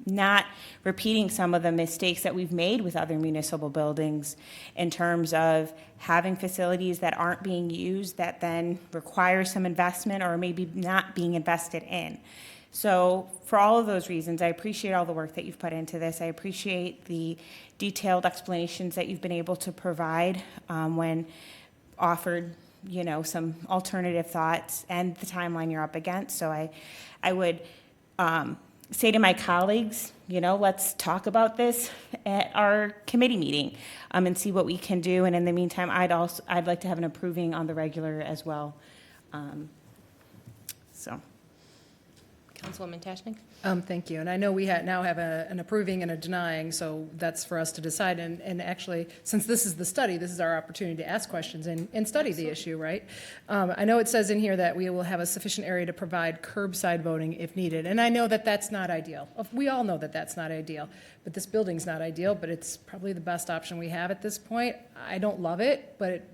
not repeating some of the mistakes that we've made with other municipal buildings in terms of having facilities that aren't being used that then require some investment or maybe not being invested in. So for all of those reasons, I appreciate all the work that you've put into this. I appreciate the detailed explanations that you've been able to provide when offered, some alternative thoughts and the timeline you're up against. So I would say to my colleagues, let's talk about this at our committee meeting and see what we can do. And in the meantime, I'd like to have an approving on the regular as well. So. Councilwoman Tashnik? Thank you. And I know we now have an approving and a denying, so that's for us to decide. And actually, since this is the study, this is our opportunity to ask questions and study the issue, right? I know it says in here that we will have a sufficient area to provide curbside voting if needed. And I know that that's not ideal. We all know that that's not ideal. But this building's not ideal, but it's probably the best option we have at this point. I don't love it, but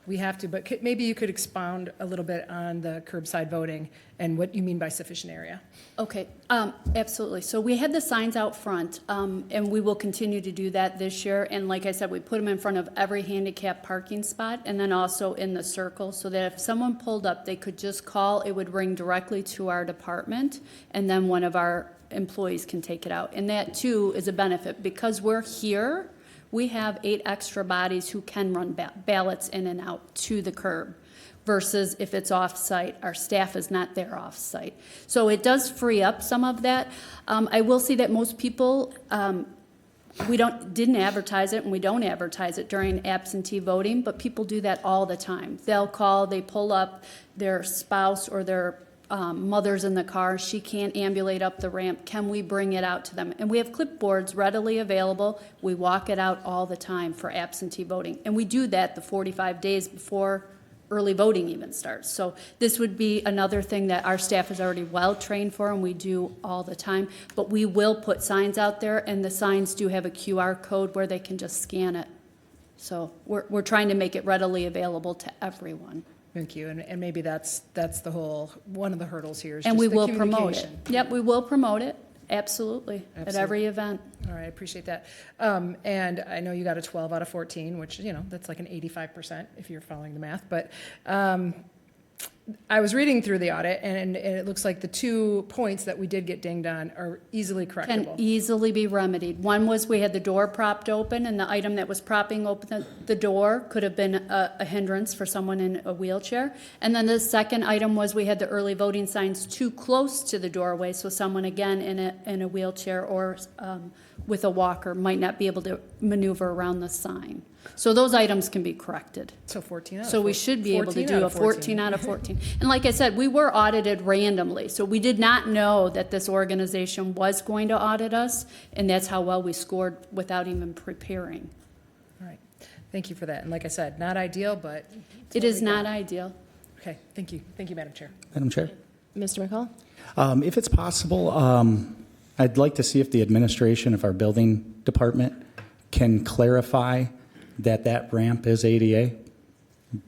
we have to. But maybe you could expound a little bit on the curbside voting and what you mean by sufficient area. Okay, absolutely. So we had the signs out front, and we will continue to do that this year. And like I said, we put them in front of every handicap parking spot and then also in the circle so that if someone pulled up, they could just call. It would ring directly to our department, and then one of our employees can take it out. And that, too, is a benefit. Because we're here, we have 8 extra bodies who can run ballots in and out to the curb. Versus if it's off-site, our staff is not there off-site. So it does free up some of that. I will say that most people, didn't advertise it, and we don't advertise it during absentee voting, but people do that all the time. They'll call, they pull up their spouse or their mother's in the car. She can't ambulate up the ramp. Can we bring it out to them? And we have clipboards readily available. We walk it out all the time for absentee voting. And we do that the 45 days before early voting even starts. So this would be another thing that our staff is already well trained for, and we do all the time. But we will put signs out there, and the signs do have a QR code where they can just scan it. So we're trying to make it readily available to everyone. Thank you. And maybe that's the whole, one of the hurdles here is And just we the will promote it. communication. Yep, we will promote it, absolutely, at every event. All right, I appreciate that. And I know you got a 12 out of 14, which, that's like an 85% if you're following the math. But I was reading through the audit, and it looks like the 2 points that we did get dinged on are easily Can correctable. easily be remedied. One was we had the door propped open, and the item that was propping open the door could have been a hindrance for someone in a wheelchair. And then the second item was we had the early voting signs too close to the doorway, so someone, again, in a wheelchair or with a walker might not be able to maneuver around the sign. So those items can be corrected. So 14 out of So we 14 should be able to 14 do out a of 14. 14 out of 14. And like I said, we were audited randomly, so we did not know that this organization was going to audit us, and that's how well we scored without even preparing. All right. Thank you for that. And like I said, not ideal, but It is not ideal. okay. Thank you. Thank you, Madam Chair. Madam Chair? Mr. McCall? If it's possible, I'd like to see if the administration of our building department can clarify that ramp is ADA,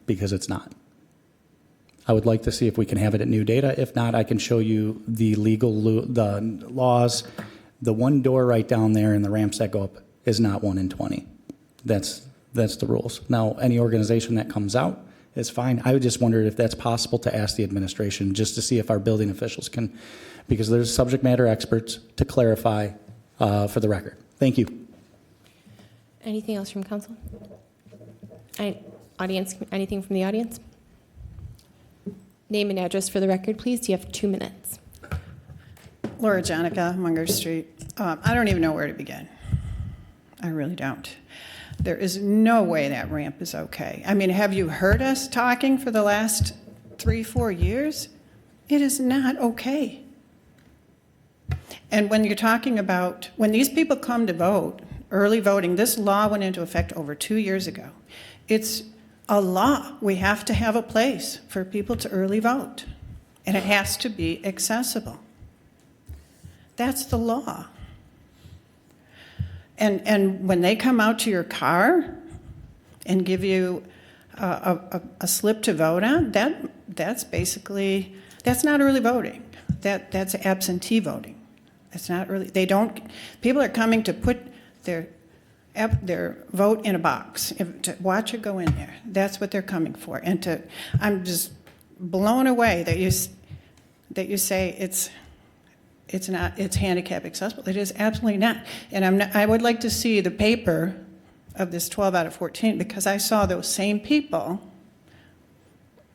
because it's not. I would like to see if we can have it at new data. If not, I can show you the the laws. The one door right down there and the ramps that go up is not 1 in 20. That's the rules. Now, any organization that comes out is fine. I would just wonder if that's possible to ask the administration just to see if our building officials can, because there's subject matter experts to clarify for the record. Thank you. Anything else from council? Audience, anything from the audience? Name and address for the record, please. You have 2 minutes. Laura Janica, Munger Street. I don't even know where to begin. I really don't. There is no way that ramp is okay. I mean, have you heard us talking for the last 3-4 years? It is not okay. And when you're talking about, when these people come to vote, early voting, this law went into effect over 2 years ago. It's a law. We have to have a place for people to early vote, and it has to be accessible. That's the law. And when they come out to your car and give you a slip to vote on, that's basically, that's not early voting. That's absentee voting. That's not early. They don't. People are coming to put their vote in a box, to watch it go in there. That's what they're coming for. And I'm just blown away that you say it's handicap accessible. It is absolutely not. And I would like to see the paper of this 12 out of 14, because I saw those same people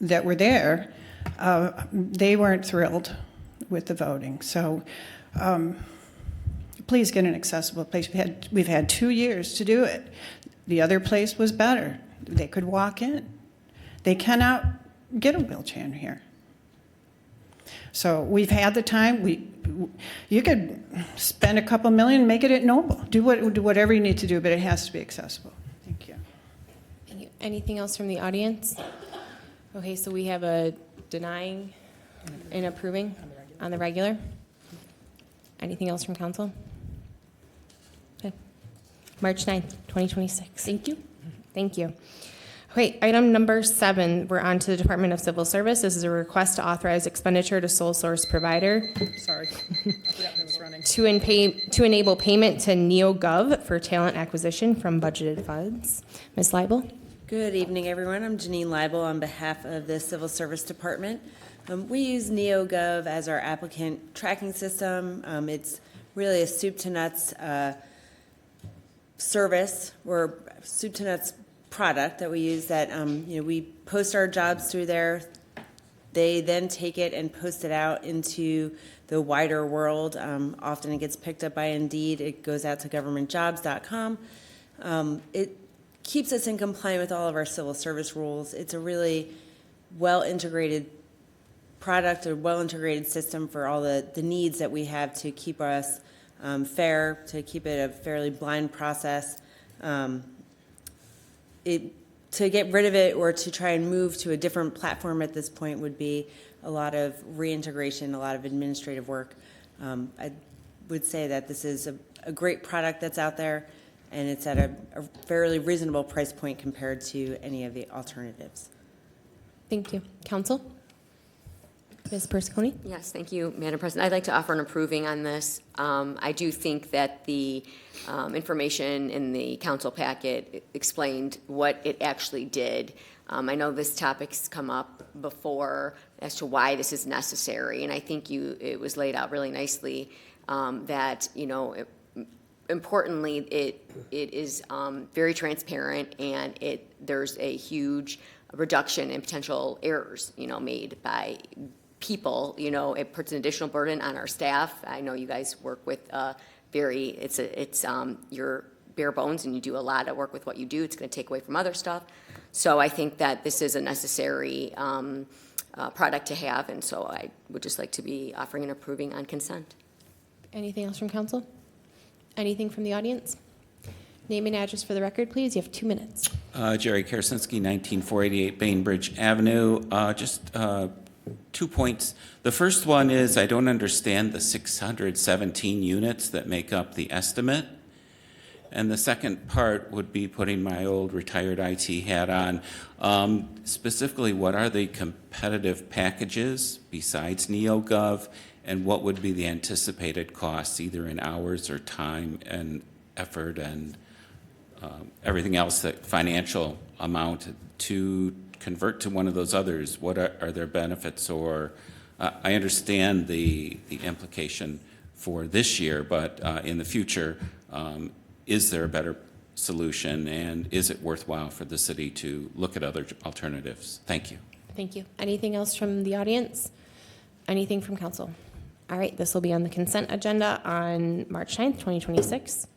that were there. They weren't thrilled with the voting. So Please get an accessible place. We've had 2 years to do it. The other place was better. They could walk in. They cannot get a wheelchair in here. So we've had the time. You could spend a couple million and make it at Noble. Do whatever you need to do, but it has to be accessible. Thank you. Thank you. Anything else from the audience? Okay, so we have a denying and approving on the regular. Anything else from council? Okay. March 9th, 2026. Thank you. Thank you. Okay, item number 7, we're on to the Department of Civil Service. This is a request to authorize expenditure to sole source provider Sorry, I forgot it was running. to enable payment to NeoGov for talent acquisition from budgeted funds. Ms. Leibel? Good evening, everyone. I'm Janine Leibel on behalf of the Civil Service Department. We use NeoGov as our applicant tracking system. It's really a soup to nuts service or soup to nuts product that we use that we post our jobs through there. They then take it and post it out into the wider world. Often it gets picked up by Indeed. It goes out to governmentjobs.com. It keeps us in compliance with all of our civil service rules. It's a really well-integrated product, a well-integrated system for all the needs that we have to keep us fair, to keep it a fairly blind process. To get rid of it or to try and move to a different platform at this point would be a lot of reintegration, a lot of administrative work. I would say that this is a great product that's out there, and it's at a fairly reasonable price point compared to any of the alternatives. Thank you. Council? Ms. Persicone? Yes, thank you, Madam President. I'd like to offer an approving on this. I do think that the information in the council packet explained what it actually did. I know this topic's come up before as to why this is necessary, and I think it was laid out really nicely that, importantly, it is very transparent, and there's a huge reduction in potential errors, made by people. It puts an additional burden on our staff. I know you guys work with it's your bare bones, and you do a lot of work with what you do. It's going to take away from other stuff. So I think that this is a necessary product to have, and so I would just like to be offering and approving on consent. Anything else from council? Anything from the audience? Name and address for the record, please. You have 2 minutes. Jerry Karasinski, 19488 Bainbridge Avenue. Just 2 points. The first one is I don't understand the 617 units that make up the estimate. And the second part would be putting my old retired IT hat on. Specifically, what are the competitive packages besides NeoGov, and what would be the anticipated costs, either in hours or time and effort and everything else, that financial amount to convert to one of those others? What are their benefits? Or I understand the implication for this year, but in the future, is there a better solution, and is it worthwhile for the city to look at other alternatives? Thank you. Thank you. Anything else from the audience? Anything from council? All right, this will be on the consent agenda on March 9th, 2026.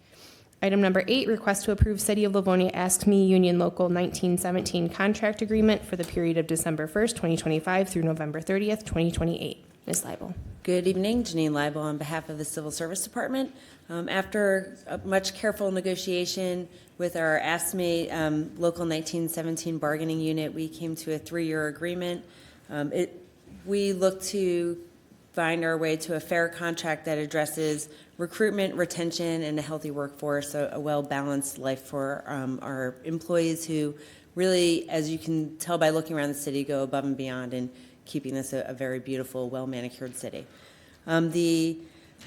Item number 8, request to approve City of Livonia Ask Me Union Local 1917 contract agreement for the period of December 1st, 2025 through November 30th, 2028. Ms. Leibel. Good evening, Janine Leibel on behalf of the Civil Service Department. After a much careful negotiation with our Ask Me Local 1917 bargaining unit, we came to a 3-year agreement. We look to find our way to a fair contract that addresses recruitment, retention, and a healthy workforce, a well-balanced life for our employees who really, as you can tell by looking around the city, go above and beyond in keeping this a very beautiful, well-manicured city. The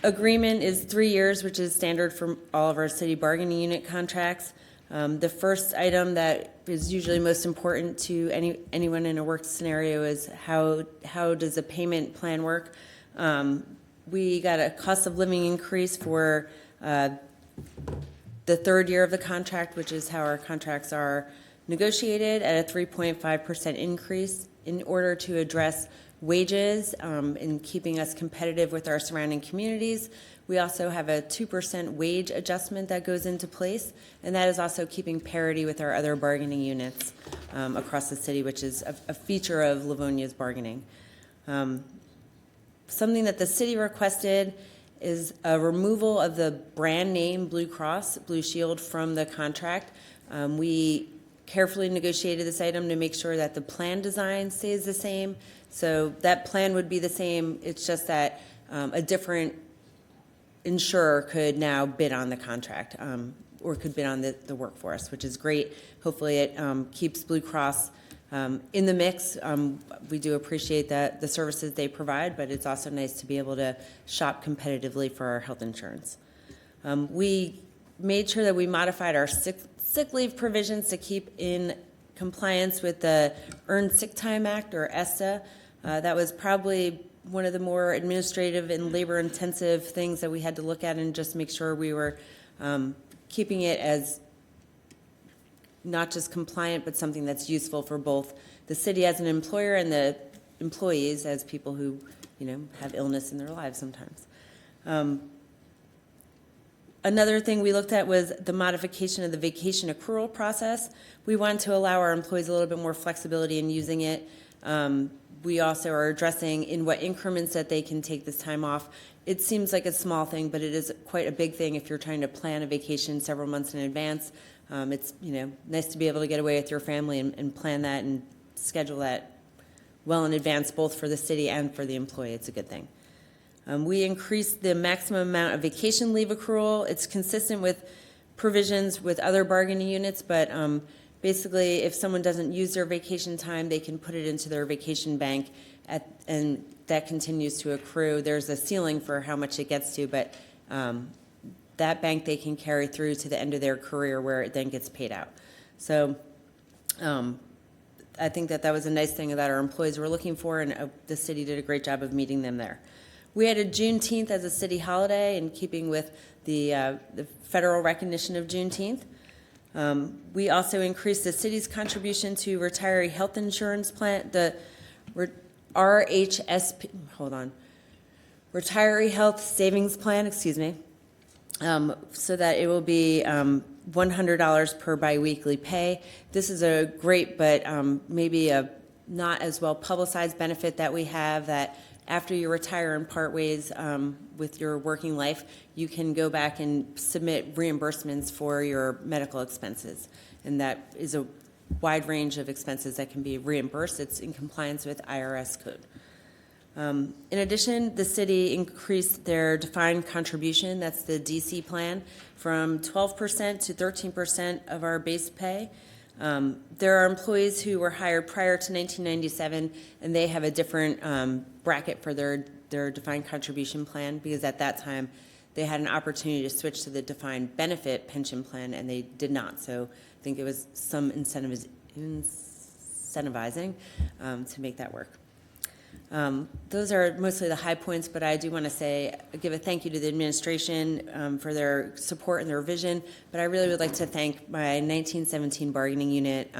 agreement is 3 years, which is standard for all of our city bargaining unit contracts. The first item that is usually most important to anyone in a work scenario is how does a payment plan work? We got a cost of living increase for the 3rd year of the contract, which is how our contracts are negotiated, at a 3.5% increase in order to address wages in keeping us competitive with our surrounding communities. We also have a 2% wage adjustment that goes into place, and that is also keeping parity with our other bargaining units across the city, which is a feature of Livonia's bargaining. Something that the city requested is a removal of the brand name Blue Cross Blue Shield from the contract. We carefully negotiated this item to make sure that the plan design stays the same. So that plan would be the same. It's just that a different insurer could now bid on the contract or could bid on the workforce, which is great. Hopefully it keeps Blue Cross in the mix. We do appreciate the services they provide, but it's also nice to be able to shop competitively for our health insurance. We made sure that we modified our sick leave provisions to keep in compliance with the Earned Sick Time Act, or ESTA. That was probably one of the more administrative and labor-intensive things that we had to look at and just make sure we were keeping it as not just compliant, but something that's useful for both the city as an employer and the employees as people who, have illness in their lives sometimes. Another thing we looked at was the modification of the vacation accrual process. We wanted to allow our employees a little bit more flexibility in using it. We also are addressing in what increments that they can take this time off. It seems like a small thing, but it is quite a big thing if you're trying to plan a vacation several months in advance. It's nice to be able to get away with your family and plan that and schedule that well in advance, both for the city and for the employee. It's a good thing. We increased the maximum amount of vacation leave accrual. It's consistent with provisions with other bargaining units, but basically if someone doesn't use their vacation time, they can put it into their vacation bank and that continues to accrue. There's a ceiling for how much it gets to, but that bank they can carry through to the end of their career where it then gets paid out. So I think that was a nice thing that our employees were looking for, and the city did a great job of meeting them there. We added Juneteenth as a city holiday in keeping with the federal recognition of Juneteenth. We also increased the city's contribution to retiree health insurance plan, the RHSP, Retiree Health Savings Plan, so that it will be $100 per biweekly pay. This is a great but maybe a not as well publicized benefit that we have, that after you retire and part ways with your working life, you can go back and submit reimbursements for your medical expenses. And that is a wide range of expenses that can be reimbursed. It's in compliance with IRS code. In addition, the city increased their defined contribution, that's the DC plan, from 12% to 13% of our base pay. There are employees who were hired prior to 1997, and they have a different bracket for their defined contribution plan, because at that time they had an opportunity to switch to the defined benefit pension plan, and they did not. So I think it was some incentivizing to make that work. Those are mostly the high points, but I do want to give a thank you to the administration for their support and their vision. But I really would like to thank my 1917 bargaining unit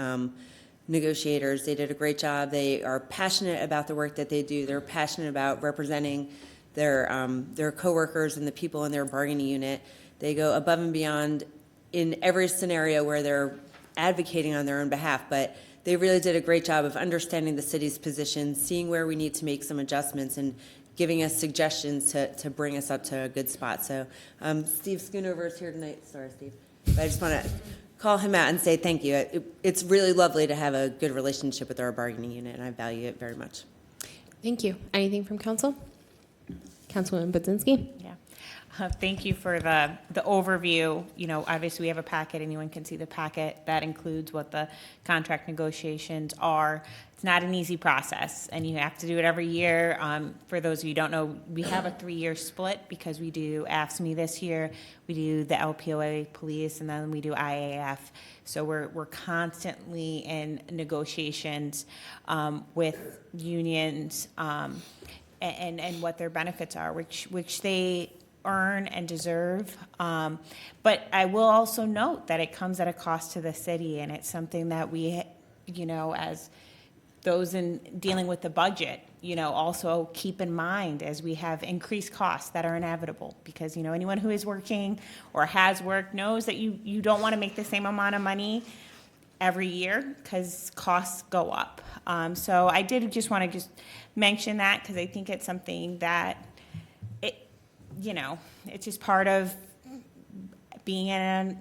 negotiators. They did a great job. They are passionate about the work that they do. They're passionate about representing their coworkers and the people in their bargaining unit. They go above and beyond in every scenario where they're advocating on their own behalf, but they really did a great job of understanding the city's position, seeing where we need to make some adjustments, and giving us suggestions to bring us up to a good spot. So Steve Schoonover is here tonight. Sorry, Steve. But I just want to call him out and say thank you. It's really lovely to have a good relationship with our bargaining unit, and I value it very much. Thank you. Anything from council? Councilwoman Budzinski? Yeah. Thank you for the overview. Obviously we have a packet. Anyone can see the packet. That includes what the contract negotiations are. It's not an easy process, and you have to do it every year. For those of you who don't know, we have a 3-year split because we do AFSCME this year, we do the LPOA police, and then we do IAF. So we're constantly in negotiations with unions and what their benefits are, which they earn and deserve. But I will also note that it comes at a cost to the city, and it's something that we, as those in dealing with the budget, also keep in mind as we have increased costs that are inevitable, because, anyone who is working or has worked knows that you don't want to make the same amount of money every year because costs go up. So I did just want to just mention that because I think it's something that it's just part of being in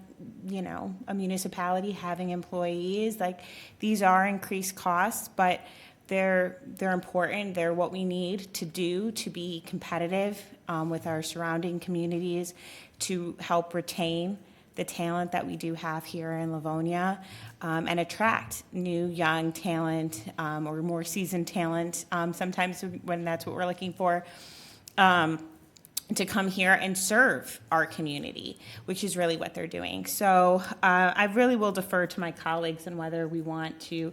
a municipality, having employees. Like, these are increased costs, but they're important. They're what we need to do to be competitive with our surrounding communities, to help retain the talent that we do have here in Livonia, and attract new young talent or more seasoned talent, sometimes when that's what we're looking for, to come here and serve our community, which is really what they're doing. So I really will defer to my colleagues on whether we want to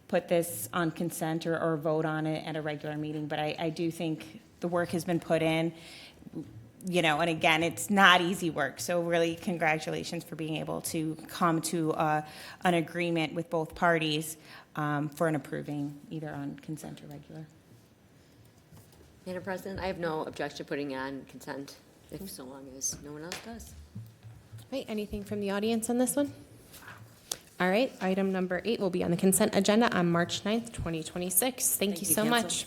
put this on consent or vote on it at a regular meeting, but I do think the work has been put in, and again, it's not easy work, so really congratulations for being able to come to an agreement with both parties for an approving either on consent or regular. Madam President, I have no objection to putting on consent, if so long as no one else does. Right, anything from the audience on this one? All right, item number 8 will be on the consent agenda on March 9th, 2026. Thank you so much.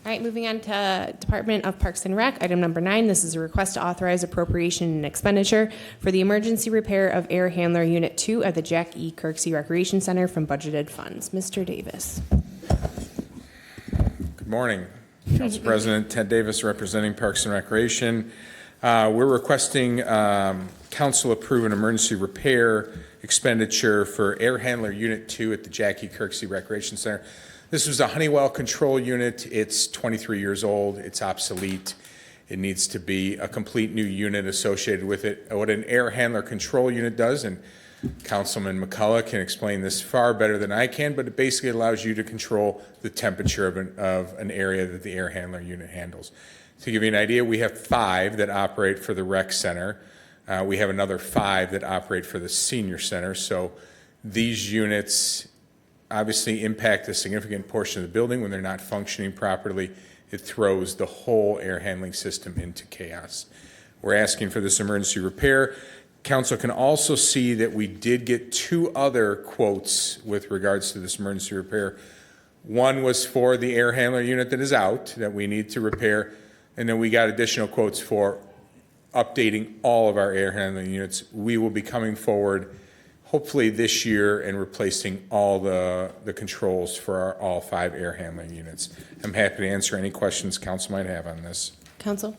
All right, moving on to Department of Parks and Rec. Item number 9, this is a request to authorize appropriation and expenditure for the emergency repair of air handler Unit 2 at the Jack E. Kirksey Recreation Center from budgeted funds. Mr. Davis. Good morning. Council President Ted Davis, representing Parks and Recreation. We're requesting council approve an emergency repair expenditure for air handler Unit 2 at the Jack E. Kirksey Recreation Center. This was a Honeywell control unit. It's 23 years old. It's obsolete. It needs to be a complete new unit associated with it. What an air handler control unit does, and Councilman McCullough can explain this far better than I can, but it basically allows you to control the temperature of an area that the air handler unit handles. To give you an idea, we have 5 that operate for the rec center. We have another 5 that operate for the senior center. So these units obviously impact a significant portion of the building. When they're not functioning properly, it throws the whole air handling system into chaos. We're asking for this emergency repair. Council can also see that we did get 2 other quotes with regards to this emergency repair. One was for the air handler unit that is out, that we need to repair, and then we got additional quotes for updating all of our air handling units. We will be coming forward hopefully this year and replacing all the controls for all 5 air handling units. I'm happy to answer any questions council might have on this. Council?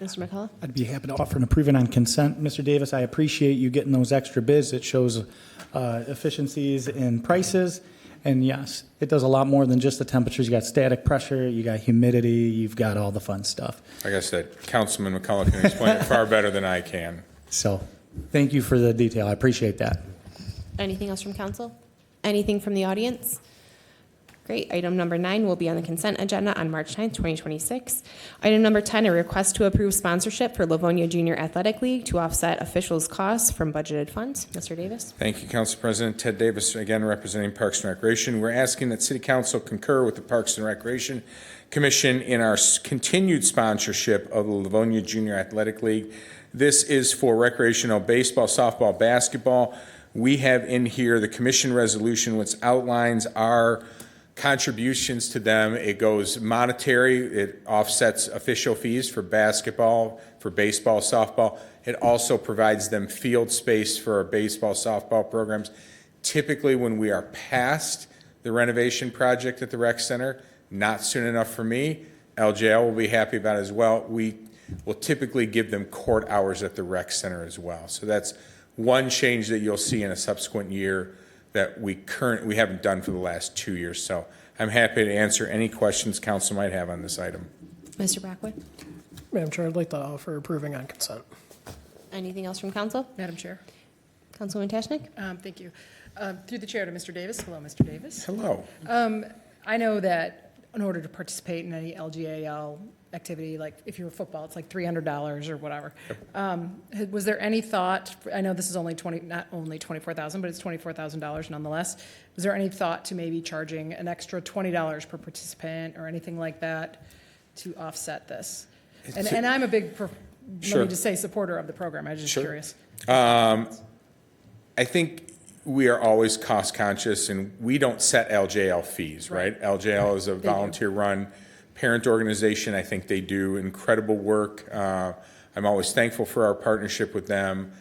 Mr. McCullough? I'd be happy to offer an approval on consent. Mr. Davis, I appreciate you getting those extra bids. It shows efficiencies in prices. And yes, it does a lot more than just the temperatures. You got static pressure, you got humidity, you've got all the fun stuff. Like I said, Councilman McCullough can explain it far better than I can. So thank you for the detail. I appreciate that. Anything else from council? Anything from the audience? Great. Item number 9 will be on the consent agenda on March 9th, 2026. Item number 10, a request to approve sponsorship for Livonia Junior Athletic League to offset officials' costs from budgeted funds. Mr. Davis. Thank you, Council President. Ted Davis, again representing Parks and Recreation. We're asking that City Council concur with the Parks and Recreation Commission in our continued sponsorship of the Livonia Junior Athletic League. This is for recreational baseball, softball, basketball. We have in here the commission resolution, which outlines our contributions to them. It goes monetary. It offsets official fees for basketball, for baseball, softball. It also provides them field space for our baseball, softball programs. Typically, when we are past the renovation project at the rec center, not soon enough for me, LJL will be happy about it as well. We will typically give them court hours at the rec center as well. So that's one change that you'll see in a subsequent year that we haven't done for the last 2 years. So I'm happy to answer any questions council might have on this item. Mr. Brackway? Madam Chair, I'd like to offer approving on consent. Anything else from council? Madam Chair. Councilwoman Tashnik? Thank you. Through the chair to Mr. Davis. Hello, Mr. Davis. Hello. I know that in order to participate in any LGAL activity, like if you're football, it's like $300 or whatever. Was there any thought, I know this is only not only $24,000, but it's $24,000 nonetheless. Was there any thought to maybe charging an extra $20 per participant or anything like that to offset this? And I'm a big, let me just say, supporter of the program. I'm just curious. I think we are always cost conscious, and we don't set LJL fees, right? LJL is a volunteer-run parent organization. I think they do incredible work. I'm always thankful for our partnership with them.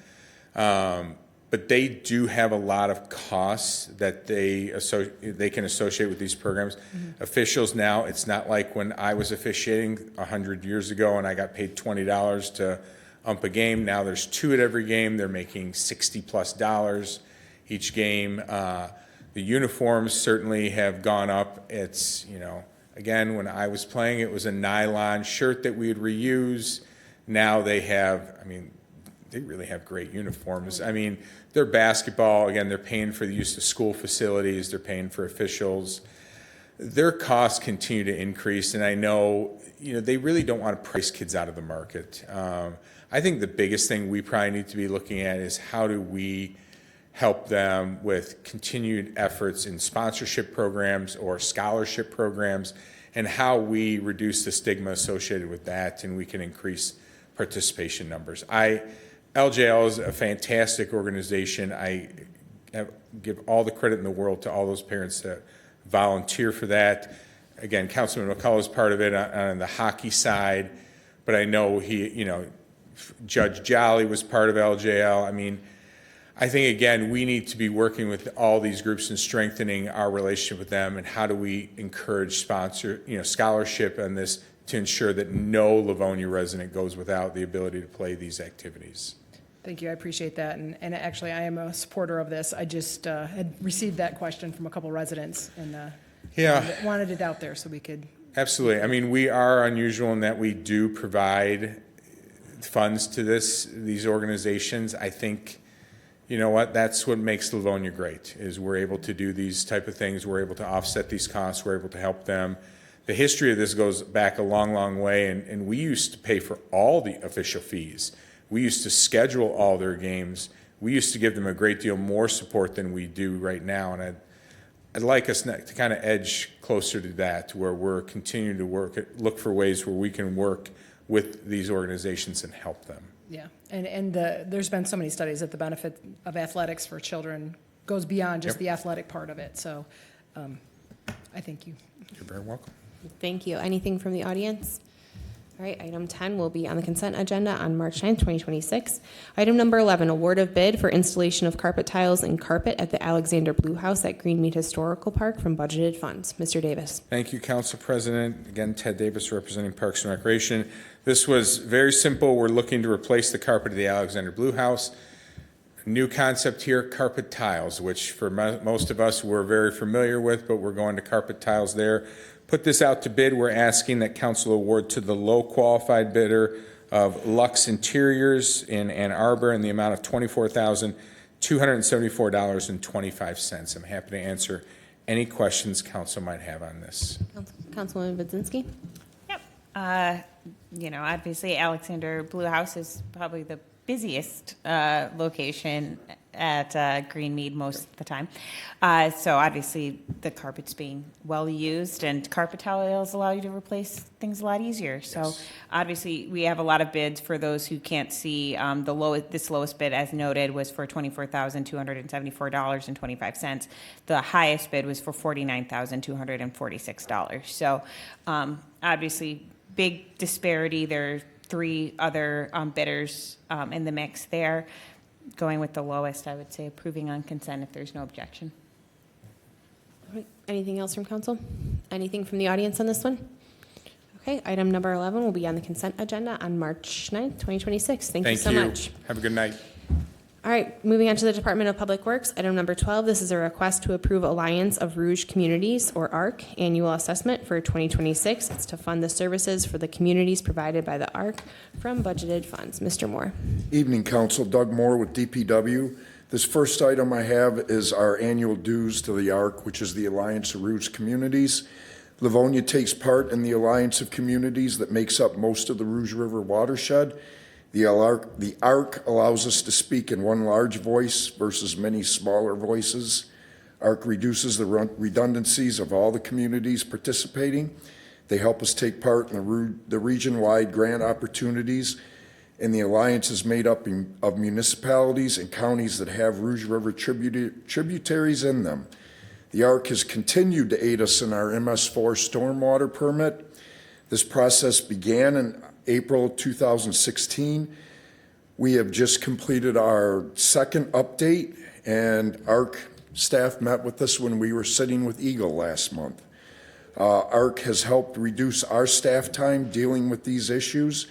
But they do have a lot of costs that they can associate with these programs. Officials now, it's not like when I was officiating 100 years ago and I got paid $20 to ump a game. Now there's 2 at every game. They're making $60+ each game. The uniforms certainly have gone up. It's, again, when I was playing, it was a nylon shirt that we would reuse. Now they have, they really have great uniforms. Their basketball, again, they're paying for the use of school facilities. They're paying for officials. Their costs continue to increase, and I know, they really don't want to price kids out of the market. I think the biggest thing we probably need to be looking at is how do we help them with continued efforts in sponsorship programs or scholarship programs, and how we reduce the stigma associated with that, and we can increase participation numbers. LJL is a fantastic organization. I give all the credit in the world to all those parents that volunteer for that. Again, Councilman McCullough is part of it on the hockey side, but I know Judge Jolly was part of LJL. I think, again, we need to be working with all these groups and strengthening our relationship with them, and how do we encourage scholarship on this to ensure that no Livonia resident goes without the ability to play these activities. Thank you, I appreciate that, and actually, I am a supporter of this. I just had received that question from a couple residents, and wanted it out there so we could. Absolutely. We are unusual in that we do provide funds to these organizations. I think, that's what makes Livonia great, is we're able to do these type of things. We're able to offset these costs. We're able to help them. The history of this goes back a long, long way, and we used to pay for all the official fees. We used to schedule all their games. We used to give them a great deal more support than we do right now, and I'd like us to kind of edge closer to that, where we're continuing to look for ways where we can work with these organizations and help them. Yeah, and there's been so many studies that the benefit of athletics for children goes beyond just the athletic part of it, so I thank you. You're very welcome. Thank you. Anything from the audience? All right, item 10 will be on the consent agenda on March 9th, 2026. Item number 11, award of bid for installation of carpet tiles and carpet at the Alexander Blue House at Greenmead Historical Park from budgeted funds. Mr. Davis. Thank you, Council President. Again, Ted Davis representing Parks and Recreation. This was very simple. We're looking to replace the carpet of the Alexander Blue House. New concept here, carpet tiles, which for most of us we're very familiar with, but we're going to carpet tiles there. Put this out to bid. We're asking that council award to the low qualified bidder of Lux Interiors in Ann Arbor in the amount of $24,274.25. I'm happy to answer any questions council might have on this. Councilwoman Budzinski. Yep. Obviously Alexander Blue House is probably the busiest location at Greenmead most of the time. So obviously the carpet's being well used, and carpet tiles allow you to replace things a lot easier. So obviously we have a lot of bids. For those who can't see, this lowest bid, as noted, was for $24,274.25. The highest bid was for $49,246. So obviously big disparity. There are 3 other bidders in the mix there. Going with the lowest, I would say approving on consent if there's no objection. All right. Anything else from council? Anything from the audience on this one? Okay, item number 11 will be on the consent agenda on March 9th, 2026. Thank you so much. Have a good night. All right, moving on to the Department of Public Works. Item number 12, this is a request to approve Alliance of Rouge Communities, or ARC, annual assessment for 2026. It's to fund the services for the communities provided by the ARC from budgeted funds. Mr. Moore. Evening, Council. Doug Moore with DPW. This first item I have is our annual dues to the ARC, which is the Alliance of Rouge Communities. Livonia takes part in the alliance of communities that makes up most of the Rouge River watershed. The ARC allows us to speak in one large voice versus many smaller voices. ARC reduces the redundancies of all the communities participating. They help us take part in the region-wide grant opportunities, and the alliance is made up of municipalities and counties that have Rouge River tributaries in them. The ARC has continued to aid us in our MS4 stormwater permit. This process began in April 2016. We have just completed our second update, and ARC staff met with us when we were sitting with Eagle last month. ARC has helped reduce our staff time dealing with these issues.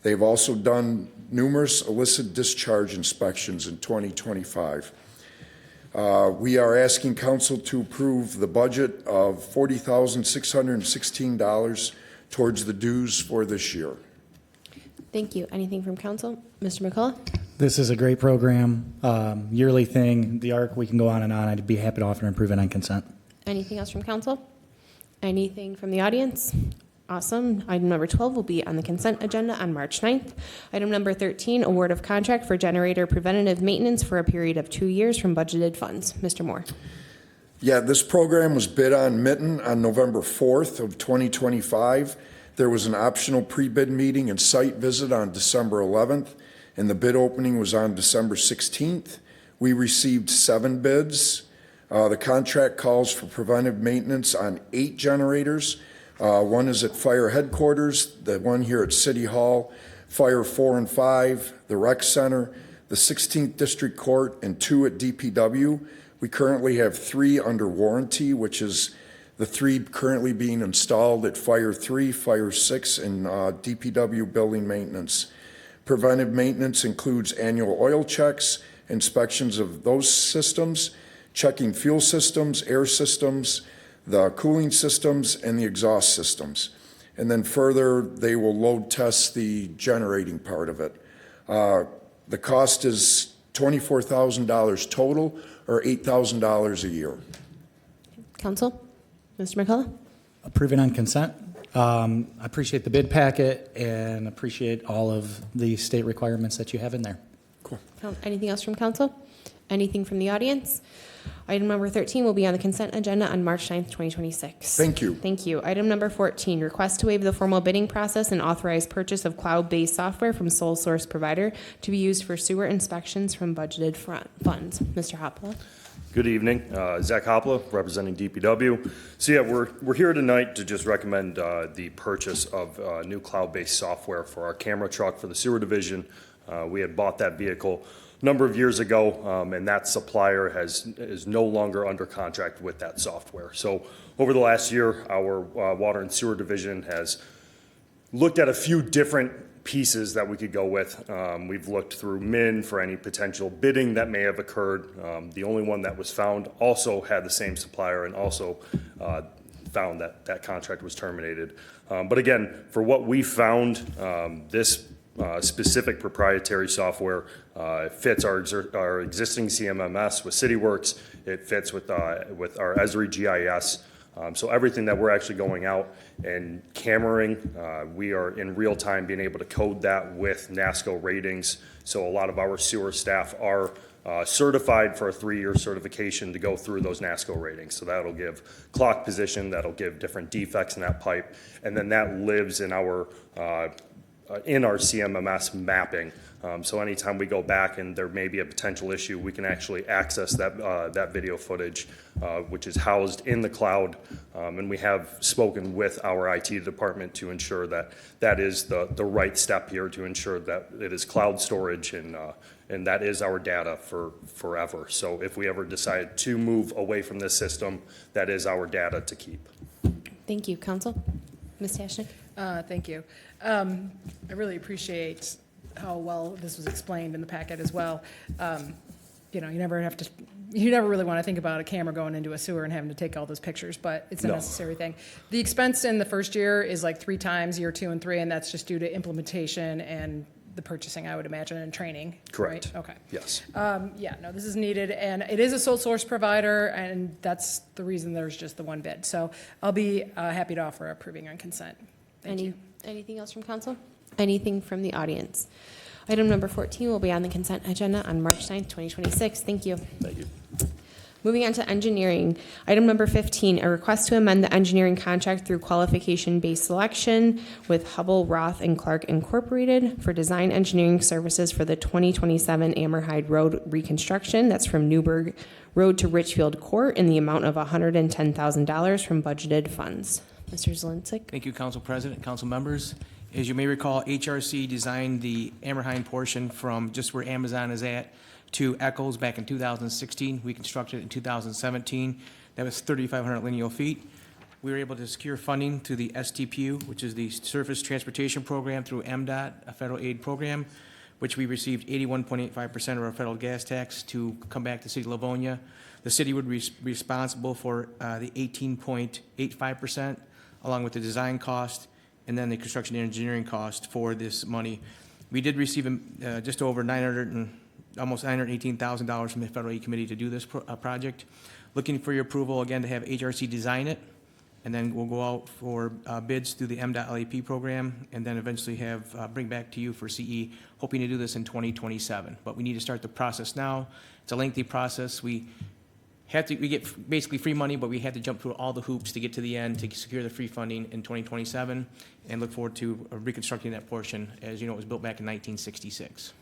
They've also done numerous illicit discharge inspections in 2025. We are asking council to approve the budget of $40,616 towards the dues for this year. Thank you. Anything from council? Mr. McCullough? This is a great program, yearly thing. The ARC, we can go on and on. I'd be happy to offer and approve it on consent. Anything else from council? Anything from the audience? Awesome. Item number 12 will be on the consent agenda on March 9th. Item number 13, award of contract for generator preventative maintenance for a period of 2 years from budgeted funds. Mr. Moore. Yeah, this program was bid on Mitten on November 4th of 2025. There was an optional pre-bid meeting and site visit on December 11th, and the bid opening was on December 16th. We received 7 bids. The contract calls for preventive maintenance on 8 generators. One is at Fire Headquarters, the one here at City Hall, Fire 4 and 5, the Rec Center, the 16th District Court, and 2 at DPW. We currently have 3 under warranty, which is the 3 currently being installed at Fire 3, Fire 6, and DPW building maintenance. Preventive maintenance includes annual oil checks, inspections of those systems, checking fuel systems, air systems, the cooling systems, and the exhaust systems. And then further, they will load test the generating part of it. The cost is $24,000 total, or $8,000 a year. Council? Mr. McCullough? Approve it on consent. I appreciate the bid packet and appreciate all of the state requirements that you have in there. Cool. Anything else from council? Anything from the audience? Item number 13 will be on the consent agenda on March 9th, 2026. Thank you. Thank you. Item number 14, request to waive the formal bidding process and authorize purchase of cloud-based software from sole source provider to be used for sewer inspections from budgeted funds. Mr. Hopla. Good evening. Zach Hopla, representing DPW. So yeah, we're here tonight to just recommend the purchase of new cloud-based software for our camera truck for the sewer division. We had bought that vehicle a number of years ago, and that supplier is no longer under contract with that software. So over the last year, our water and sewer division has looked at a few different pieces that we could go with. We've looked through MIN for any potential bidding that may have occurred. The only one that was found also had the same supplier and also found that that contract was terminated. But again, for what we found, this specific proprietary software fits our existing CMMS with CityWorks. It fits with our Esri GIS. So everything that we're actually going out and cameraing, we are in real time being able to code that with NASCO ratings. So a lot of our sewer staff are certified for a 3-year certification to go through those NASCO ratings. So that'll give clock position, that'll give different defects in that pipe, and then that lives in our CMMS mapping. So anytime we go back and there may be a potential issue, we can actually access that video footage, which is housed in the cloud. And we have spoken with our IT department to ensure that that is the right step here to ensure that it is cloud storage and that is our data for forever. So if we ever decide to move away from this system, that is our data to keep. Thank you. Council? Ms. Tashnik? Thank you. I really appreciate how well this was explained in the packet as well. You never really want to think about a camera going into a sewer and having to take all those pictures, but it's a necessary thing. The expense in the first year is like 3 times, year 2 and 3, and that's just due to implementation and the purchasing, I would imagine, and training. Correct. Right? Okay. Yes. Yeah, no, this is needed, and it is a sole source provider, and that's the reason there's just the one bid. So I'll be happy to offer approving on consent. Thank you. Anything else from council? Anything from the audience? Item number 14 will be on the consent agenda on March 9th, 2026. Thank you. Thank you. Moving on to engineering. Item number 15, a request to amend the engineering contract through qualification-based selection with Hubble, Roth, and Clark Incorporated for design engineering services for the 2027 Amherhide Road reconstruction. That's from Newburgh Road to Richfield Court in the amount of $110,000 from budgeted funds. Mr. Zalinsik. Thank you, Council President, council members. As you may recall, HRC designed the Amherhine portion from just where Amazon is at to Eccles back in 2016. We constructed it in 2017. That was 3,500 lineal feet. We were able to secure funding through the STPU, which is the Surface Transportation Program through MDOT, a federal aid program, which we received 81.85% of our federal gas tax to come back to the city of Livonia. The city would be responsible for the 18.85%, along with the design cost and then the construction and engineering cost for this money. We did receive just over almost $918,000 from the Federal Aid Committee to do this project. Looking for your approval again to have HRC design it, and then we'll go out for bids through the MDOT LAP program, and then eventually have bring back to you for CE, hoping to do this in 2027. But we need to start the process now. It's a lengthy process. We get basically free money, but we had to jump through all the hoops to get to the end to secure the free funding in 2027, and look forward to reconstructing that portion. As you know, it was built back in 1966.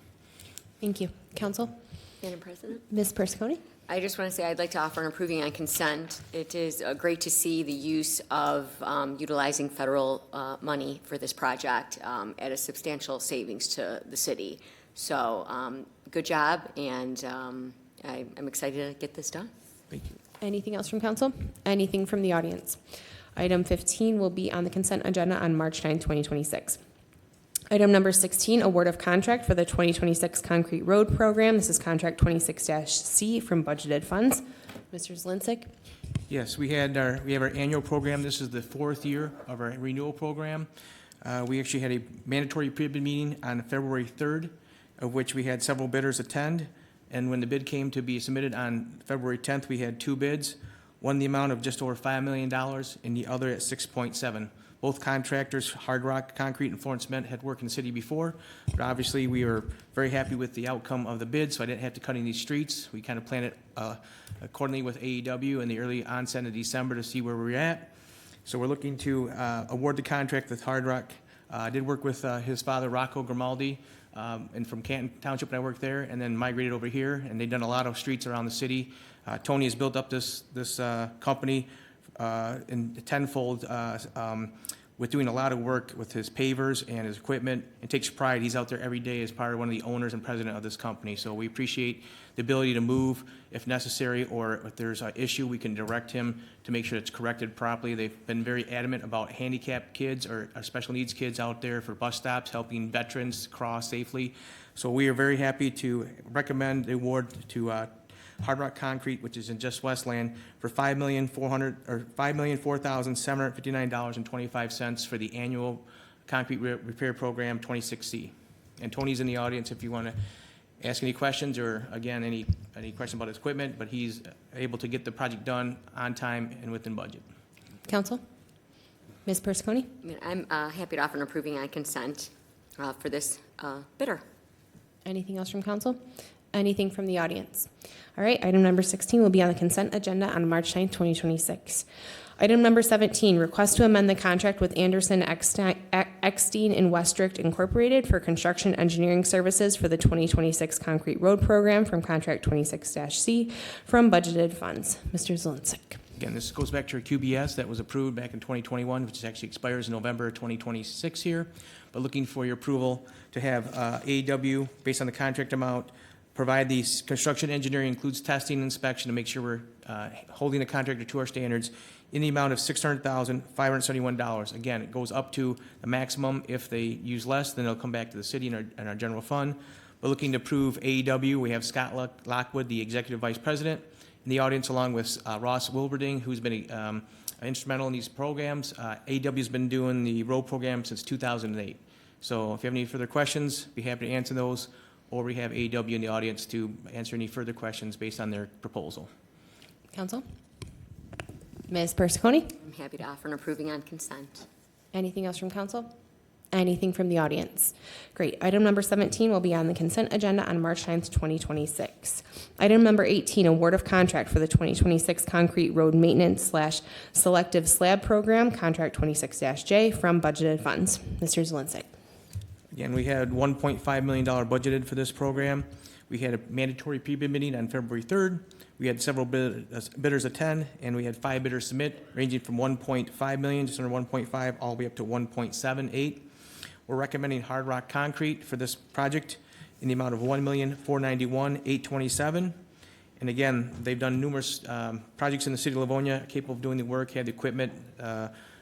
Thank you. Council? Madam President? Ms. Persicone? I just want to say I'd like to offer an approving on consent. It is great to see the use of utilizing federal money for this project at a substantial savings to the city. So good job, and I'm excited to get this done. Thank you. Anything else from council? Anything from the audience? Item 15 will be on the consent agenda on March 9th, 2026. Item number 16, award of contract for the 2026 Concrete Road Program. This is contract 26-C from budgeted funds. Mr. Zalinsik. Yes, we have our annual program. This is the 4th year of our renewal program. We actually had a mandatory pre-bid meeting on February 3rd, of which we had several bidders attend. And when the bid came to be submitted on February 10th, we had 2 bids, one the amount of just over $5 million and the other at 6.7. Both contractors, Hard Rock Concrete and Florence Cement, had worked in the city before, but obviously we were very happy with the outcome of the bid, so I didn't have to cut any streets. We kind of planned it accordingly with AEW in the early onset of December to see where we're at. So we're looking to award the contract with Hard Rock. I did work with his father, Rocco Grimaldi, and from Canton Township, and I worked there, and then migrated over here, and they've done a lot of streets around the city. Tony has built up this company in tenfold with doing a lot of work with his pavers and his equipment, and takes pride. He's out there every day as part of one of the owners and president of this company. So we appreciate the ability to move if necessary, or if there's an issue, we can direct him to make sure it's corrected properly. They've been very adamant about handicapped kids or special needs kids out there for bus stops, helping veterans cross safely. So we are very happy to recommend the award to Hard Rock Concrete, which is in just Westland, for $5,004,759.25 for the annual concrete repair program 26C. And Tony's in the audience if you want to ask any questions, or again, any questions about his equipment, but he's able to get the project done on time and within budget. Council? Ms. Persicone? I'm happy to offer an approving on consent for this bidder. Anything else from council? Anything from the audience? All right, item number 16 will be on the consent agenda on March 9th, 2026. Item number 17, request to amend the contract with Anderson Eckstein and Westricht Incorporated for construction engineering services for the 2026 Concrete Road Program from contract 26-C from budgeted funds. Mr. Zalinsik. Again, this goes back to our QBS that was approved back in 2021, which actually expires in November 2026 here. But looking for your approval to have AEW, based on the contract amount, provide the construction engineering, includes testing and inspection to make sure we're holding the contractor to our standards, in the amount of $600,571. Again, it goes up to the maximum. If they use less, then it'll come back to the city and our general fund. We're looking to approve AEW. We have Scott Lockwood, the Executive Vice President, in the audience, along with Ross Wilberding, who's been instrumental in these programs. AEW has been doing the road program since 2008. So if you have any further questions, be happy to answer those, or we have AEW in the audience to answer any further questions based on their proposal. Council? Ms. Persicone? I'm happy to offer an approving on consent. Anything else from council? Anything from the audience? Great. Item number 17 will be on the consent agenda on March 9th, 2026. Item number 18, award of contract for the 2026 concrete road maintenance / selective slab program, contract 26-J from budgeted funds. Mr. Zalinsik. Again, we had $1.5 million budgeted for this program. We had a mandatory pre-bid meeting on February 3rd. We had several bidders attend, and we had 5 bidders submit, ranging from 1.5 million, just under 1.5, all the way up to 1.78. We're recommending Hard Rock Concrete for this project in the amount of $1,491,827. And again, they've done numerous projects in the city of Livonia, capable of doing the work, have the equipment.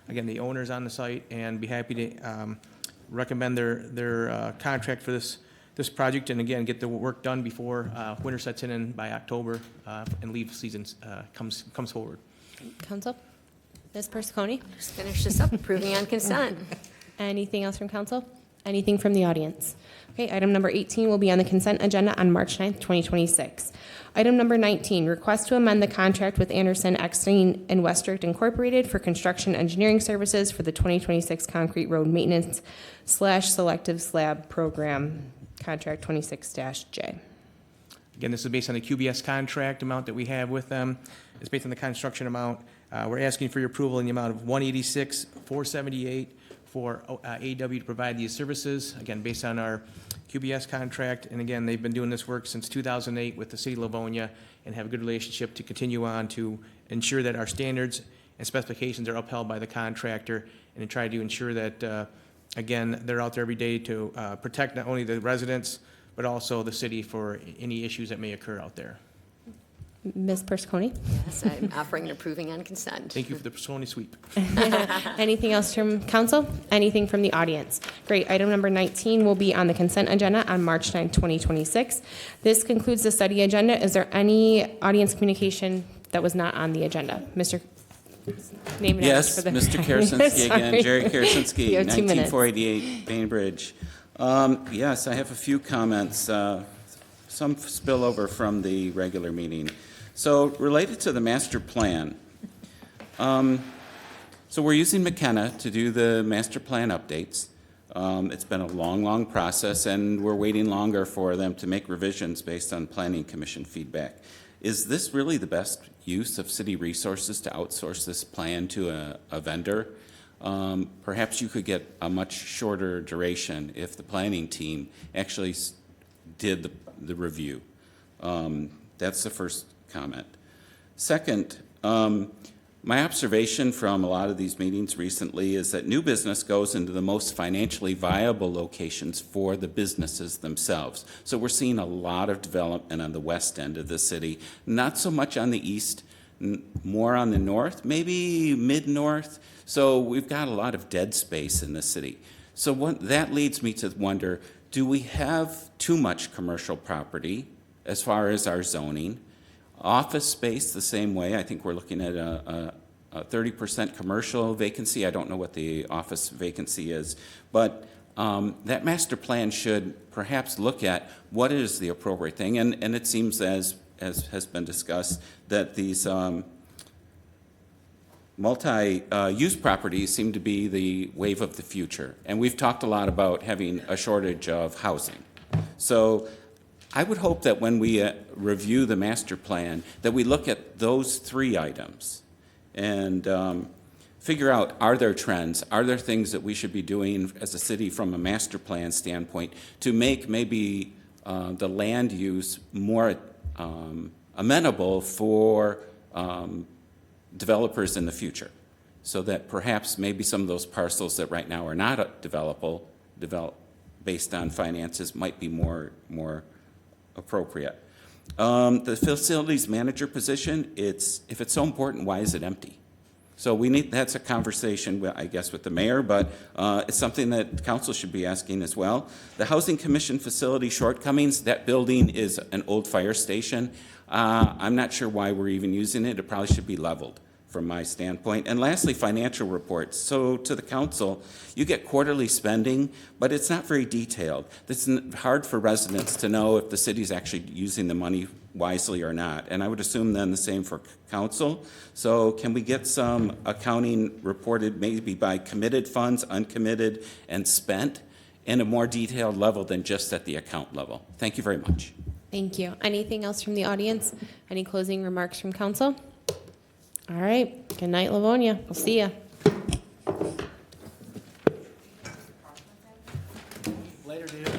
Again, the owner's on the site, and be happy to recommend their contract for this project, and again, get the work done before winter sets in by October and leaf season comes forward. Council? Ms. Persicone? Just finish this up, approving on consent. Anything else from council? Anything from the audience? Okay, item number 18 will be on the consent agenda on March 9th, 2026. Item number 19, request to amend the contract with Anderson, Eckstein, and Westricht Incorporated for construction engineering services for the 2026 concrete road maintenance / selective slab program, contract 26-J. Again, this is based on the QBS contract amount that we have with them. It's based on the construction amount. We're asking for your approval in the amount of $186,478 for AEW to provide these services, again, based on our QBS contract. And again, they've been doing this work since 2008 with the city of Livonia and have a good relationship to continue on to ensure that our standards and specifications are upheld by the contractor, and to try to ensure that, again, they're out there every day to protect not only the residents, but also the city for any issues that may occur out there. Ms. Persicone? Yes, I'm offering an approving on consent. Thank you for the Persicone sweep. Anything else from council? Anything from the audience? Great. Item number 19 will be on the consent agenda on March 9th, 2026. This concludes the study agenda. Is there any audience communication that was not on the agenda? Mr. Name and Yes, address for the Mr. Karasinski again, Sorry. Jerry Karasinski, You have 2 minutes. 19488 Bainbridge. Yes, I have a few comments, some spillover from the regular meeting. So related to the master plan, so we're using McKenna to do the master plan updates. It's been a long, long process, and we're waiting longer for them to make revisions based on planning commission feedback. Is this really the best use of city resources to outsource this plan to a vendor? Perhaps you could get a much shorter duration if the planning team actually did the review. That's the first comment. Second, my observation from a lot of these meetings recently is that new business goes into the most financially viable locations for the businesses themselves. So we're seeing a lot of development on the west end of the city, not so much on the east, more on the north, maybe mid-north. So we've got a lot of dead space in the city. So that leads me to wonder, do we have too much commercial property as far as our zoning? Office space, the same way. I think we're looking at a 30% commercial vacancy. I don't know what the office vacancy is, but that master plan should perhaps look at what is the appropriate thing. And it seems, as has been discussed, that these multi-use properties seem to be the wave of the future. And we've talked a lot about having a shortage of housing. So I would hope that when we review the master plan, that we look at those 3 items and figure out, are there trends? Are there things that we should be doing as a city from a master plan standpoint to make maybe the land use more amenable for developers in the future, so that perhaps maybe some of those parcels that right now are not developable, based on finances, might be more appropriate. The facilities manager position, if it's so important, why is it empty? So that's a conversation, I guess, with the mayor, but it's something that council should be asking as well. The Housing Commission facility shortcomings, that building is an old fire station. I'm not sure why we're even using it. It probably should be leveled. from my standpoint. And lastly, financial reports. So to the council, you get quarterly spending, but it's not very detailed. It's hard for residents to know if the city's actually using the money wisely or not. And I would assume then the same for council. So can we get some accounting reported maybe by committed funds, uncommitted, and spent in a more detailed level than just at the account level? Thank you very much. Thank you. Anything else from the audience? Any closing remarks from council? All right. Good night, Livonia. We'll see ya. Later, dude.